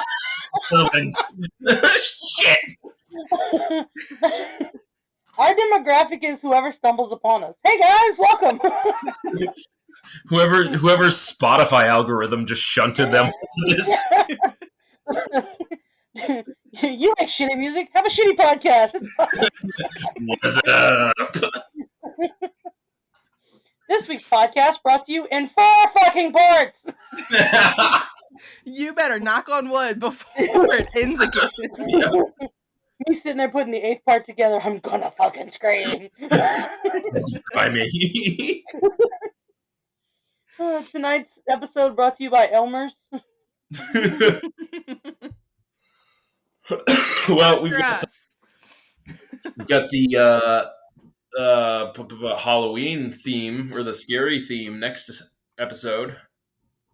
are Germans. Shit.
Our demographic is whoever stumbles upon us. Hey guys, welcome.
Whoever's Spotify algorithm just shunted them to this.
You like shitty music? Have a shitty podcast.
What's up?
This week's podcast brought to you in 4 fucking parts.
You better knock on wood before it ends again.
Yeah.
Me sitting there putting the 8th part together, I'm gonna fucking scream.
By me.
Tonight's episode brought to you by Elmer's.
Well, we've got the Halloween theme, or the scary theme, next episode.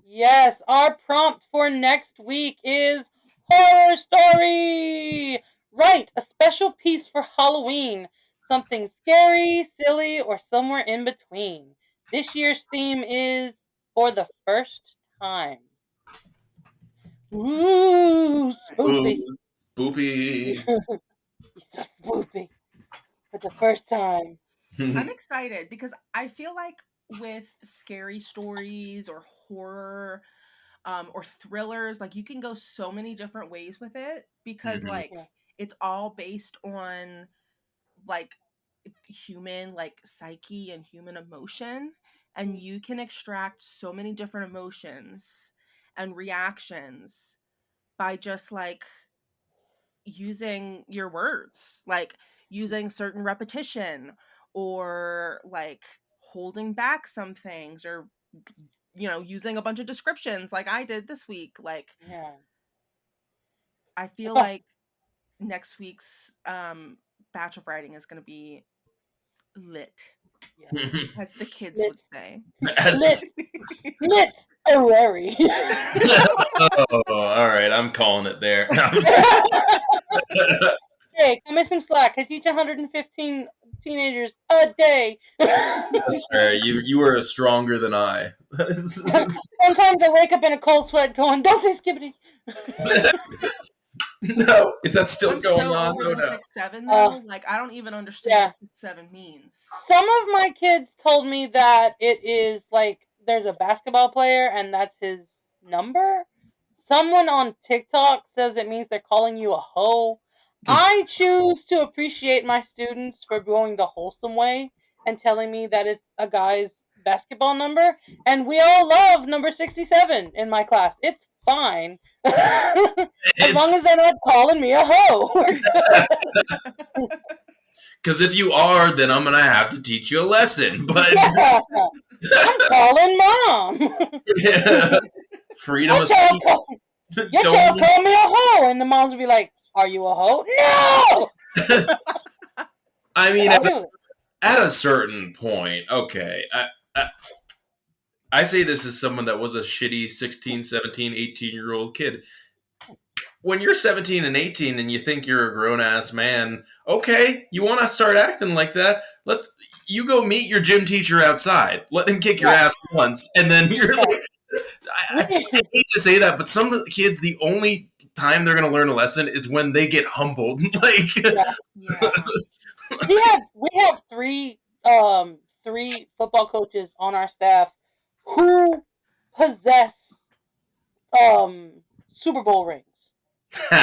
Yes, our prompt for next week is horror story. Right, a special piece for Halloween. Something scary, silly, or somewhere in between. This year's theme is For the First Time. Ooh, spoopy.
Ooh, spoopy.
It's so spoopy. For the first time.
I'm excited because I feel like with scary stories or horror or thrillers, like you can go so many different ways with it because it's all based on like human like psyche and human emotion, and you can extract so many different emotions and reactions by just like using your words, like using certain repetition or like holding back some things, or using a bunch of descriptions like I did this week. Like I feel like next week's batch of writing is going to be lit, as the kids would say.
Lit Arary.
Oh, all right, I'm calling it there.
Hey, come in some slack. I teach 115 teenagers a day.
That's fair. You are stronger than I.
Sometimes I wake up in a cold sweat going, don't say skibbity.
No, is that still going on?
Over the 6-7 though? Like I don't even understand what 6-7 means.
Some of my kids told me that it is like there's a basketball player and that's his number. Someone on TikTok says it means they're calling you a hoe. I choose to appreciate my students for going the wholesome way and telling me that it's a guy's basketball number, and we all love number 67 in my class. It's fine. As long as they're not calling me a hoe.
Because if you are, then I'm going to have to teach you a lesson. But
I'm calling mom.
Freedom of speech.
Your child called me a hoe, and the moms would be like, are you a hoe? No!
I mean, at a certain point, okay. I say this as someone that was a shitty 16, 17, 18-year-old kid. When you're 17 and 18 and you think you're a grown-ass man, okay, you want to start acting like that, you go meet your gym teacher outside. Let him kick your ass once, and then you're like... I hate to say that, but some kids, the only time they're going to learn a lesson is when they get humbled. Like,
we have three football coaches on our staff who possess Super Bowl rings. We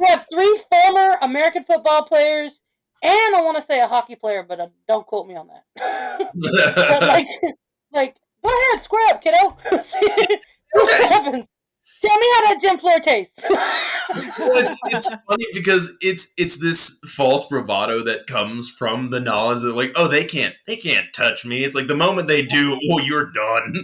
have 3 former American football players, and I want to say a hockey player, but don't quote me on that. But like. Go ahead, square up, kiddo. See what happens. Tell me how that gym floor tastes.
It's funny because it's this false bravado that comes from the knowledge that like, oh, they can't touch me. It's like the moment they do, oh, you're done.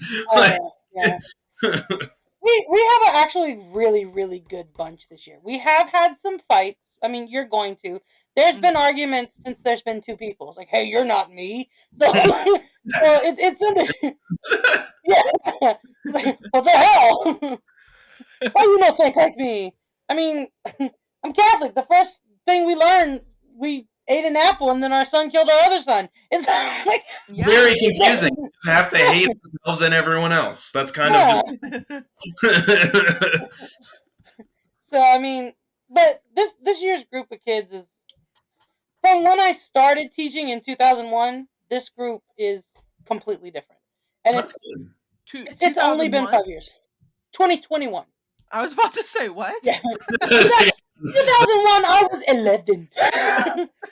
We have an actually really, really good bunch this year. We have had some fights. I mean, you're going to. There's been arguments since there's been 2 people. It's like, hey, you're not me. So, it's under. Yeah. Like, what the hell? Why you don't think like me? I mean, I'm Catholic. The first thing we learn, we ate an apple, and then our son killed our other son. It's like
very confusing. You just have to hate themselves and everyone else. That's kind of just.
So I mean, but this year's group of kids is from when I started teaching in 2001. This group is completely different, and
That's good.
It's only been 5 years. 2021.
I was about to say what?
Yeah. 2001. I was 11.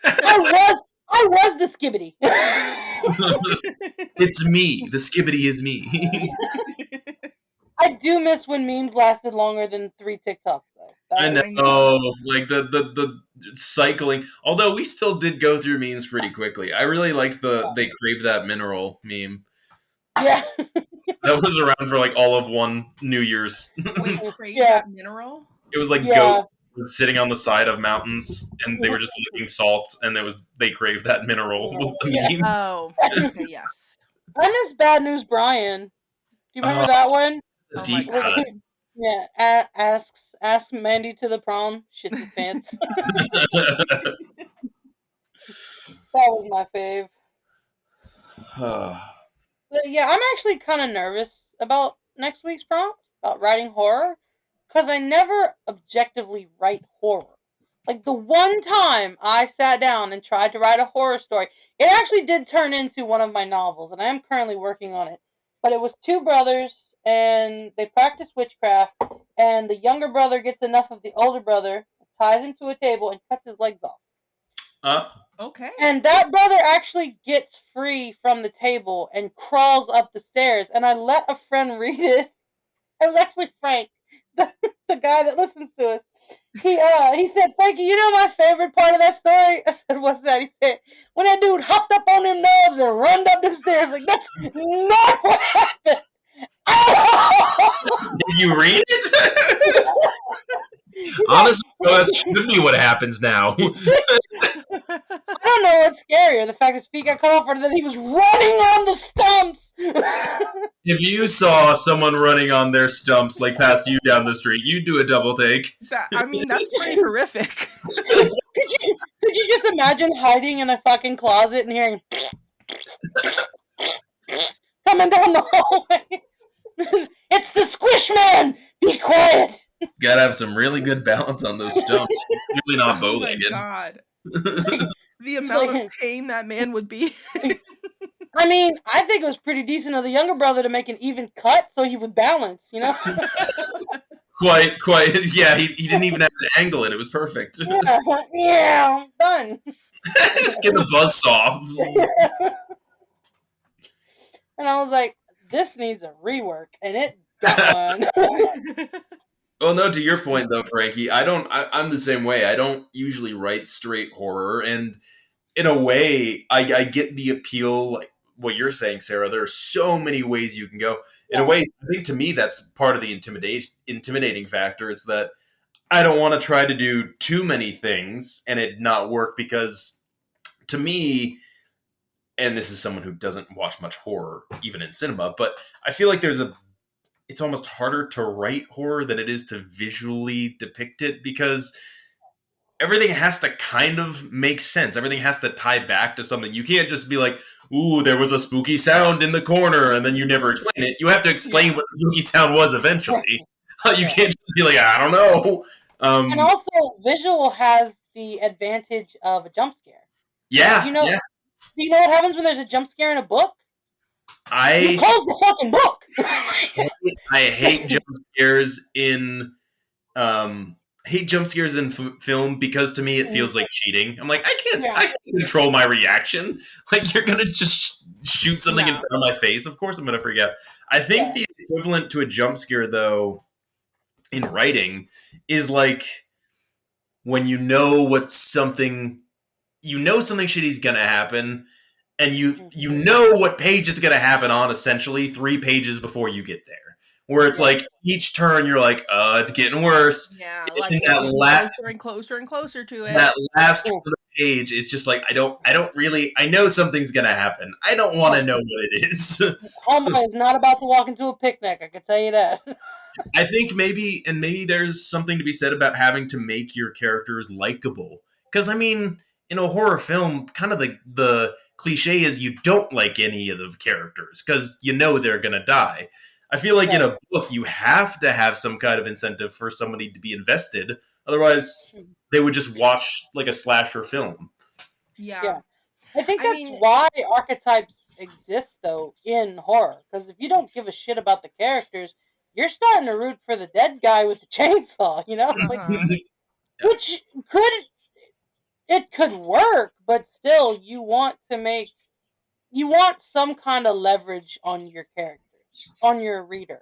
I was the skibbity.
It's me. The skibbity is me.
I do miss when memes lasted longer than 3 TikToks, though.
I know, like the cycling. Although we still did go through memes pretty quickly. I really liked they crave that mineral meme.
Yeah.
That was around for like all of one New Year's.
Wait, crave that mineral?
It was like goats sitting on the side of mountains, and they were just licking salt, and they craved that mineral was the meme.
Oh, okay, yes.
I miss Bad News Brian. Do you remember that one?
Deep cut.
Yeah, ask Mandy to the prom, shits his pants. That was my fave. But yeah, I'm actually kind of nervous about next week's prompt, about writing horror, because I never objectively write horror. Like, the one time I sat down and tried to write a horror story, it actually did turn into one of my novels, and I am currently working on it. But it was 2 brothers, and they practice witchcraft, and the younger brother gets enough of the older brother, ties him to a table, and cuts his legs off.
Okay.
And that brother actually gets free from the table and crawls up the stairs, and I let a friend read it. It was actually Frank, the guy that listens to us. He said, Frankie, you know my favorite part of that story? I said, what's that? He said, when that dude hopped up on them knobs and run up them stairs. Like, that's not what happened.
Did you read it? Honestly, that should be what happens now.
I don't know what's scarier, the fact his feet got cut off or that he was running on the stumps.
If you saw someone running on their stumps, like past you down the street, you'd do a double take.
That's pretty horrific.
Could you just imagine hiding in a fucking closet and hearing coming down the hallway? It's the Squish Man! Be quiet!
Gotta have some really good balance on those stumps. Really not bow-legged.
Oh my god. The amount of pain that man would be.
I mean, I think it was pretty decent of the younger brother to make an even cut so he would balance, you know?
Quite. Yeah, he didn't even have to angle it. It was perfect.
Yeah, done.
Just get the buzzsaw off.
And I was like, this needs a rework, and it got one.
Well, no, to your point though, Frankie, I'm the same way. I don't usually write straight horror, and in a way, I get the appeal, like what you're saying, Sarah. There are so many ways you can go. In a way, I think to me that's part of the intimidating factor. It's that I don't want to try to do too many things and it not work, because to me, and this is someone who doesn't watch much horror, even in cinema, but I feel like it's almost harder to write horror than it is to visually depict it, because everything has to kind of make sense. Everything has to tie back to something. You can't just be like, ooh, there was a spooky sound in the corner, and then you never explain it. You have to explain what the spooky sound was eventually. You can't just be like, I don't know.
And also, visual has the advantage of a jump scare.
Yeah.
Do you know what happens when there's a jump scare in a book? You close the fucking book.
I hate jump scares in film, because to me it feels like cheating. I'm like, I can't control my reaction. Like, you're gonna just shoot something in front of my face. Of course I'm gonna forget. I think the equivalent to a jump scare, though, in writing, is like when you know something shitty is gonna happen, and you know what page it's gonna happen on, essentially 3 pages before you get there. Where it's like each turn you're like, it's getting worse.
Yeah,
like
closer and closer and closer to it.
That last turn of the page is just like, I know something's gonna happen. I don't want to know what it is.
Homeboy is not about to walk into a picnic, I can tell you that.
I think maybe there's something to be said about having to make your characters likable. Because, I mean, in a horror film, kind of the cliche is you don't like any of the characters because you know they're gonna die. I feel like in a book you have to have some kind of incentive for somebody to be invested. Otherwise, they would just watch like a slasher film.
Yeah.
I think that's why archetypes exist, though, in horror. Because if you don't give a shit about the characters, you're starting to root for the dead guy with the chainsaw, you know? Like, which could work, but still, you want some kind of leverage on your characters, on your reader.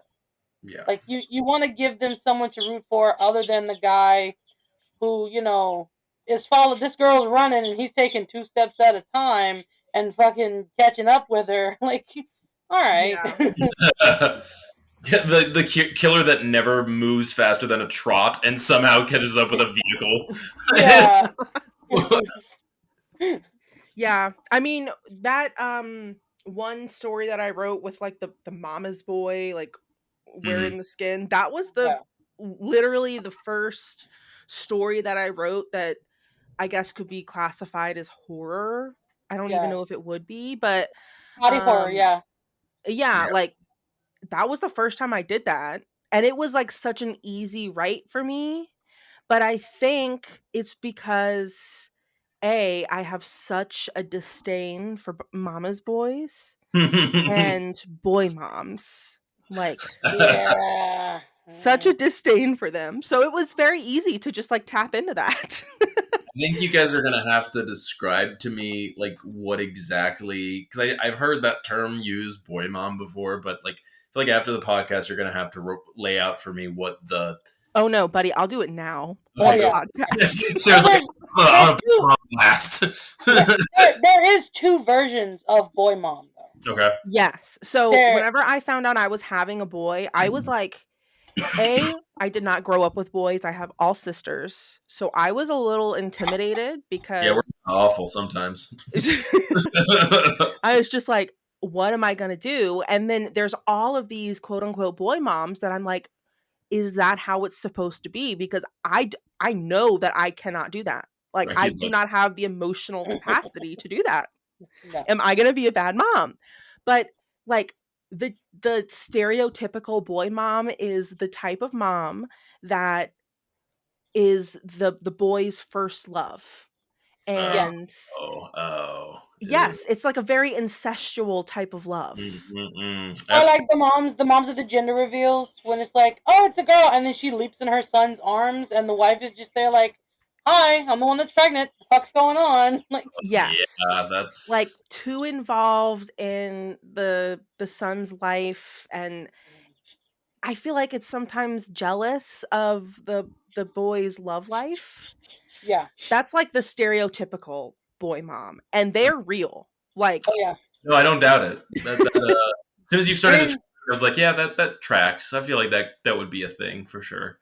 Yeah.
Like, you want to give them someone to root for other than the guy who, is following. This girl's running and he's taking 2 steps at a time and fucking catching up with her. Like, all right.
The killer that never moves faster than a trot and somehow catches up with a vehicle.
Yeah. I mean, that one story that I wrote with like the mama's boy like wearing the skin, that was literally the first story that I wrote that I guess could be classified as horror. I don't even know if it would be, but
body horror,
yeah, like that was the first time I did that, and it was like such an easy write for me. But I think it's because I have such a disdain for mama's boys and boy moms. Like, such a disdain for them. So it was very easy to just like tap into that.
I think you guys are gonna have to describe to me like what exactly, because I've heard that term used, boy mom, before, but like I feel like after the podcast you're gonna have to lay out for me what the.
Oh no, buddy, I'll do it now.
Oh yeah.
There is 2 versions of boy mom though.
Okay.
Yes. So whenever I found out I was having a boy, I was like, I did not grow up with boys. I have all sisters. So I was a little intimidated because
we're awful sometimes.
I was just like, what am I going to do? And then there's all of these quote unquote boy moms that I'm like, is that how it's supposed to be? Because I know that I cannot do that. Like, I do not have the emotional capacity to do that. No. Am I going to be a bad mom? But like, the stereotypical boy mom is the type of mom that is the boy's first love. And yes, it's like a very incestual type of love.
I like the moms of the gender reveals when it's like, oh, it's a girl, and then she leaps in her son's arms and the wife is just there like, hi, I'm the one that's pregnant. The fuck's going on? Like,
yes,
that's
like too involved in the son's life, and I feel like it's sometimes jealous of the boy's love life.
Yeah,
that's like the stereotypical boy mom, and they're real. Like,
oh yeah,
no, I don't doubt it. As soon as you started this, I was like, yeah, that tracks. I feel like that would be a thing for sure.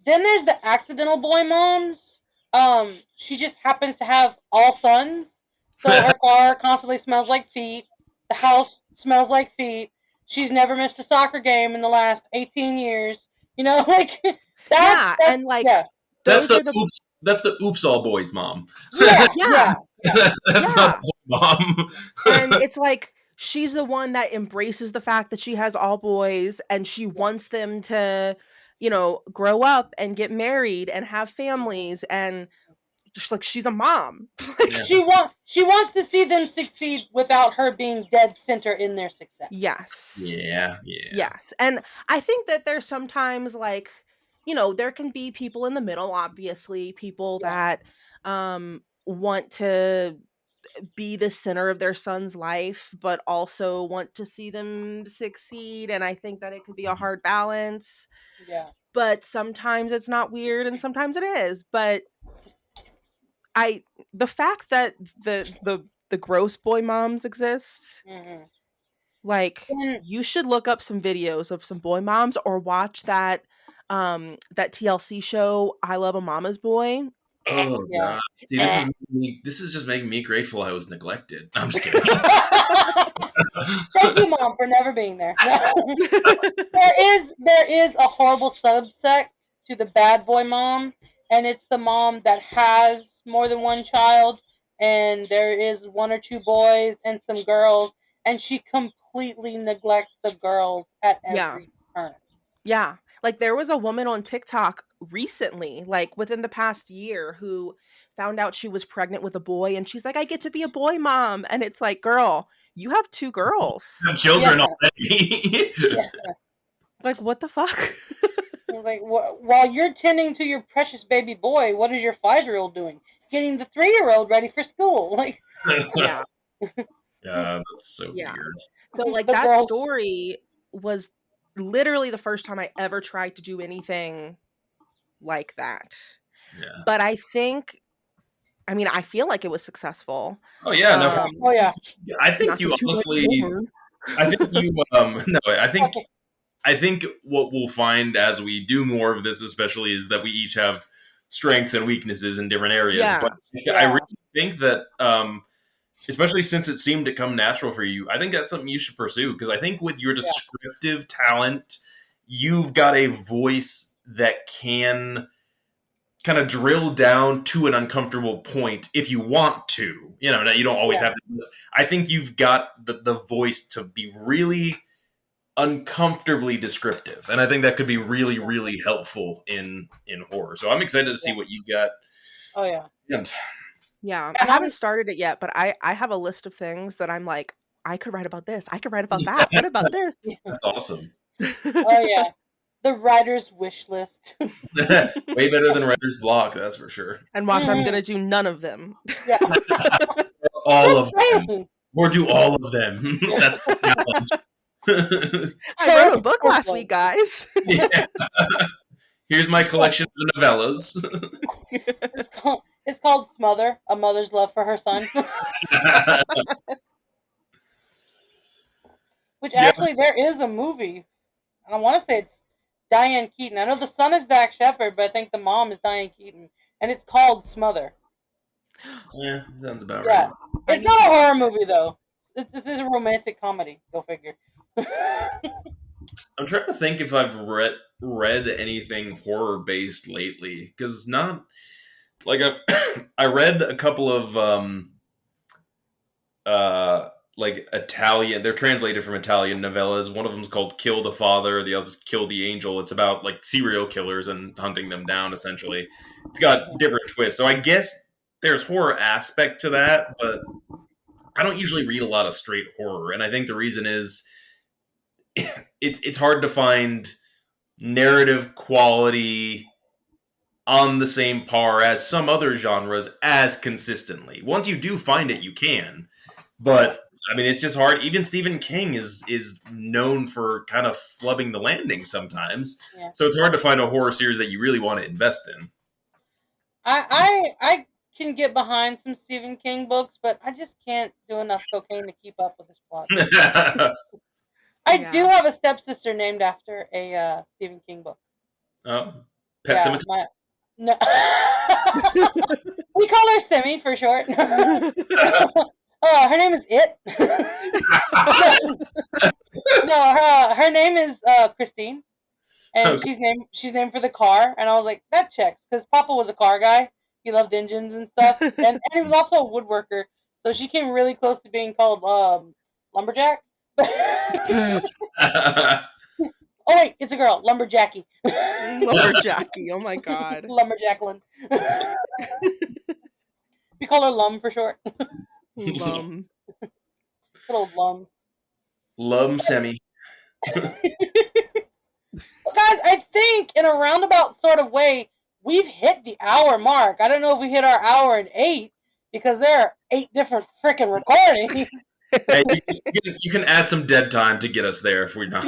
Then there's the accidental boy moms. She just happens to have all sons, so her car constantly smells like feet. The house smells like feet. She's never missed a soccer game in the last 18 years. You know, like that's
and like
that's the oops all boys mom.
Yeah.
That's not mom.
And it's like she's the one that embraces the fact that she has all boys and she wants them to, grow up and get married and have families, and just like she's a mom.
She wants to see them succeed without her being dead center in their success.
Yes.
Yeah.
Yes. And I think that there's sometimes like, there can be people in the middle, obviously, people that want to be the center of their son's life, but also want to see them succeed. And I think that it could be a hard balance.
Yeah.
But sometimes it's not weird and sometimes it is. But the fact that the gross boy moms exist, like you should look up some videos of some boy moms or watch that TLC show I Love a Mama's Boy.
Oh god! See, this is just making me grateful I was neglected. I'm just kidding.
Thank you, Mom, for never being there. No. there is a horrible subsect to the bad boy mom, and it's the mom that has more than one child, and there is 1 or 2 boys and some girls, and she completely neglects the girls at every turn.
Yeah. Like, there was a woman on TikTok recently, like within the past year, who found out she was pregnant with a boy, and she's like, I get to be a boy mom. And it's like, girl, you have 2 girls.
Children already.
Yeah.
Like, what the fuck?
Like, while you're tending to your precious baby boy, what is your 5-year-old doing? Getting the 3-year-old ready for school. Like,
Yeah.
Yeah, that's so weird.
So, like, that story was literally the first time I ever tried to do anything like that.
Yeah.
But I feel like it was successful.
Oh yeah, no.
Oh yeah.
I think you honestly. I think you. No, I think what we'll find as we do more of this, especially, is that we each have strengths and weaknesses in different areas.
Yeah.
But I really think that, especially since it seemed to come natural for you, I think that's something you should pursue, because I think with your descriptive talent, you've got a voice that can kind of drill down to an uncomfortable point if you want to. You know, you don't always have to. I think you've got the voice to be really uncomfortably descriptive, and I think that could be really, really helpful in horror. So I'm excited to see what you got.
Oh yeah.
Yeah, I haven't started it yet, but I have a list of things that I'm like, I could write about this. I could write about that. What about this?
That's awesome.
Oh yeah. The writer's wish list.
Way better than writer's block, that's for sure.
And watch, I'm gonna do none of them.
Yeah.
All of them. Or do all of them. That's the challenge.
I wrote a book last week, guys.
Yeah. Here's my collection of novellas.
It's called Smother, A Mother's Love for Her Son. Which actually, there is a movie. I want to say it's Diane Keaton. I know the son is Dak Shepard, but I think the mom is Diane Keaton. And it's called Smother.
Yeah, sounds about right.
It's not a horror movie, though. This is a romantic comedy. Go figure.
I'm trying to think if I've read anything horror based lately, because not like I read a couple of like Italian. They're translated from Italian novellas. One of them's called "Kill the Father," the other's "Kill the Angel." It's about like serial killers and hunting them down. Essentially, it's got different twists. So I guess there's horror aspect to that, but I don't usually read a lot of straight horror, and I think the reason is it's hard to find narrative quality on the same par as some other genres as consistently. Once you do find it, you can. But I mean, it's just hard. Even Stephen King is known for kind of flubbing the landing sometimes. Yeah. So it's hard to find a horror series that you really want to invest in.
I can get behind some Stephen King books, but I just can't do enough cocaine to keep up with his plot. I do have a stepsister named after a Stephen King book.
Oh, Pet Sematary?
No. We call her Semi for short. Her name is It. No, her name is Christine, and she's named for the car. And I was like, that checks, because Papa was a car guy. He loved engines and stuff, and he was also a woodworker. So she came really close to being called Lumberjack. Oh wait, it's a girl, Lumberjackie.
Lumberjackie, oh my god.
Lumberjacklin. We call her Lum for short.
Lum.
Good old Lum.
Lum Semi.
Well, guys, I think in a roundabout sort of way, we've hit the hour mark. I don't know if we hit our hour and 8, because there are 8 different freaking recordings.
Hey, you can add some dead time to get us there if we're not.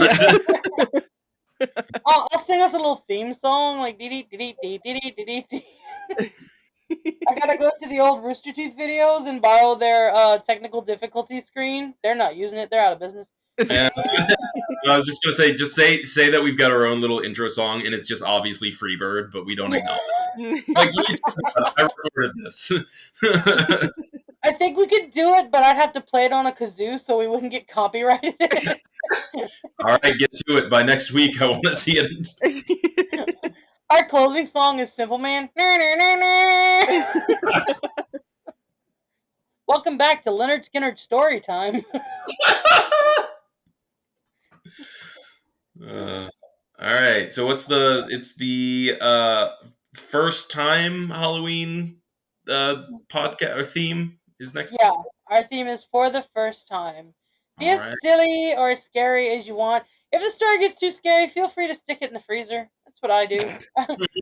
I'll sing us a little theme song, like dee dee dee dee dee dee dee. I gotta go to the old Rooster Teeth videos and borrow their technical difficulty screen. They're not using it; they're out of business.
Yeah, I was just gonna say that we've got our own little intro song, and it's just obviously Freebird, but we don't acknowledge it. Like, I recorded this.
I think we could do it, but I'd have to play it on a kazoo so we wouldn't get copyrighted.
All right, get to it. By next week, I want to see it.
Our closing song is Simple Man. Welcome back to Leonard Skinner story time.
All right. So it's the first time Halloween podcast or theme is next.
Yeah, our theme is for the first time. Be as silly or as scary as you want. If the story gets too scary, feel free to stick it in the freezer. That's what I do.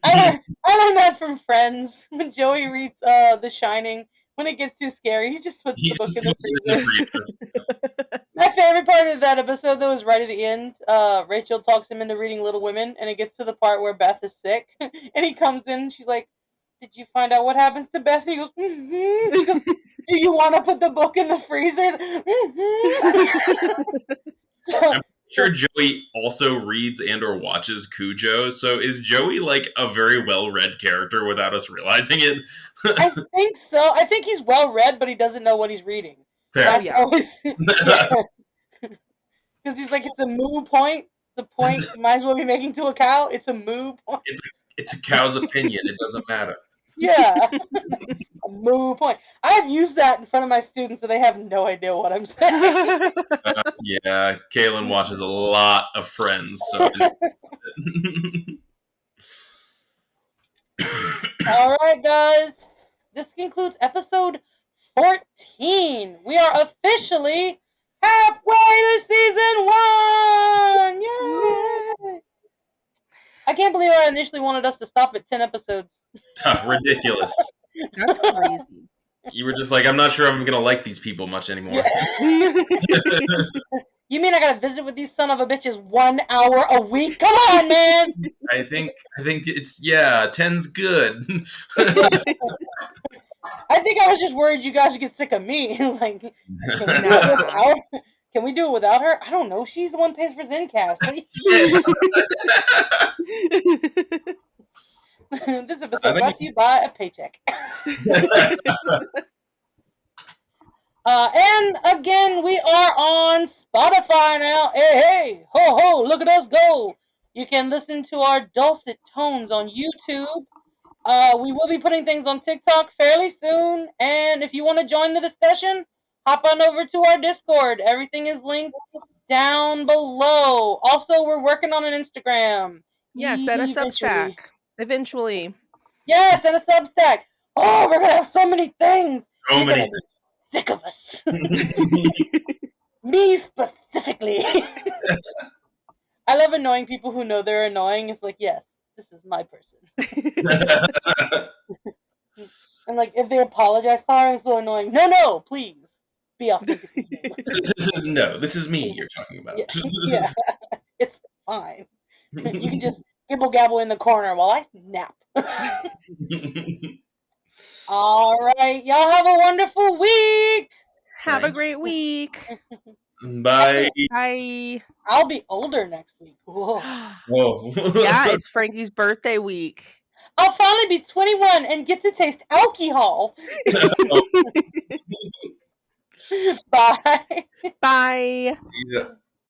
I learned that from Friends. When Joey reads The Shining, when it gets too scary, he just puts the book in the freezer. My favorite part of that episode, though, is right at the end. Rachel talks him into reading Little Women, and it gets to the part where Beth is sick, and he comes in, and she's like, "Did you find out what happens to Beth?" And he goes, "Mm-hmm." She goes, "Do you want to put the book in the freezer?" Mm-hmm.
I'm sure Joey also reads and or watches Cujo. So is Joey like a very well-read character without us realizing it?
I think so. I think he's well-read, but he doesn't know what he's reading.
Fair.
Because he's like, it's a moo point. It's a point you might as well be making to a cow. It's a moo point.
It's a cow's opinion. It doesn't matter.
Yeah. A moo point. I've used that in front of my students, and they have no idea what I'm saying.
Yeah, Kaylin watches a lot of Friends. So.
All right, guys. This concludes episode 14. We are officially halfway to season 1. Yay! I can't believe I initially wanted us to stop at 10 episodes.
Ridiculous.
That's crazy.
You were just like, I'm not sure I'm going to like these people much anymore.
You mean I gotta visit with these son of a bitches 1 hour a week? Come on, man!
I think it's, 10's good.
I think I was just worried you guys would get sick of me. Like, can we do it without her? I don't know. She's the one who pays for Zencast. This episode brought to you by a paycheck. And again, we are on Spotify now. Hey, ho, ho, look at us go. You can listen to our dulcet tones on YouTube. We will be putting things on TikTok fairly soon. And if you want to join the discussion, hop on over to our Discord. Everything is linked down below. Also, we're working on an Instagram.
Yes, and a Substack. Eventually.
Yes, and a Substack. Oh, we're going to have so many things.
So many things.
Sick of us. Me specifically. I love annoying people who know they're annoying. It's like, yes, this is my person. And like, if they apologize, sorry, I'm so annoying. No, please be authentic.
No, this is me you're talking about.
Yeah. It's fine. You can just gibble gabble in the corner while I nap. All right, y'all have a wonderful week.
Have a great week.
Bye.
Bye.
I'll be older next week. Whoa.
Yeah, it's Frankie's birthday week.
I'll finally be 21 and get to taste alcohol. Bye.
Bye.
Yeah.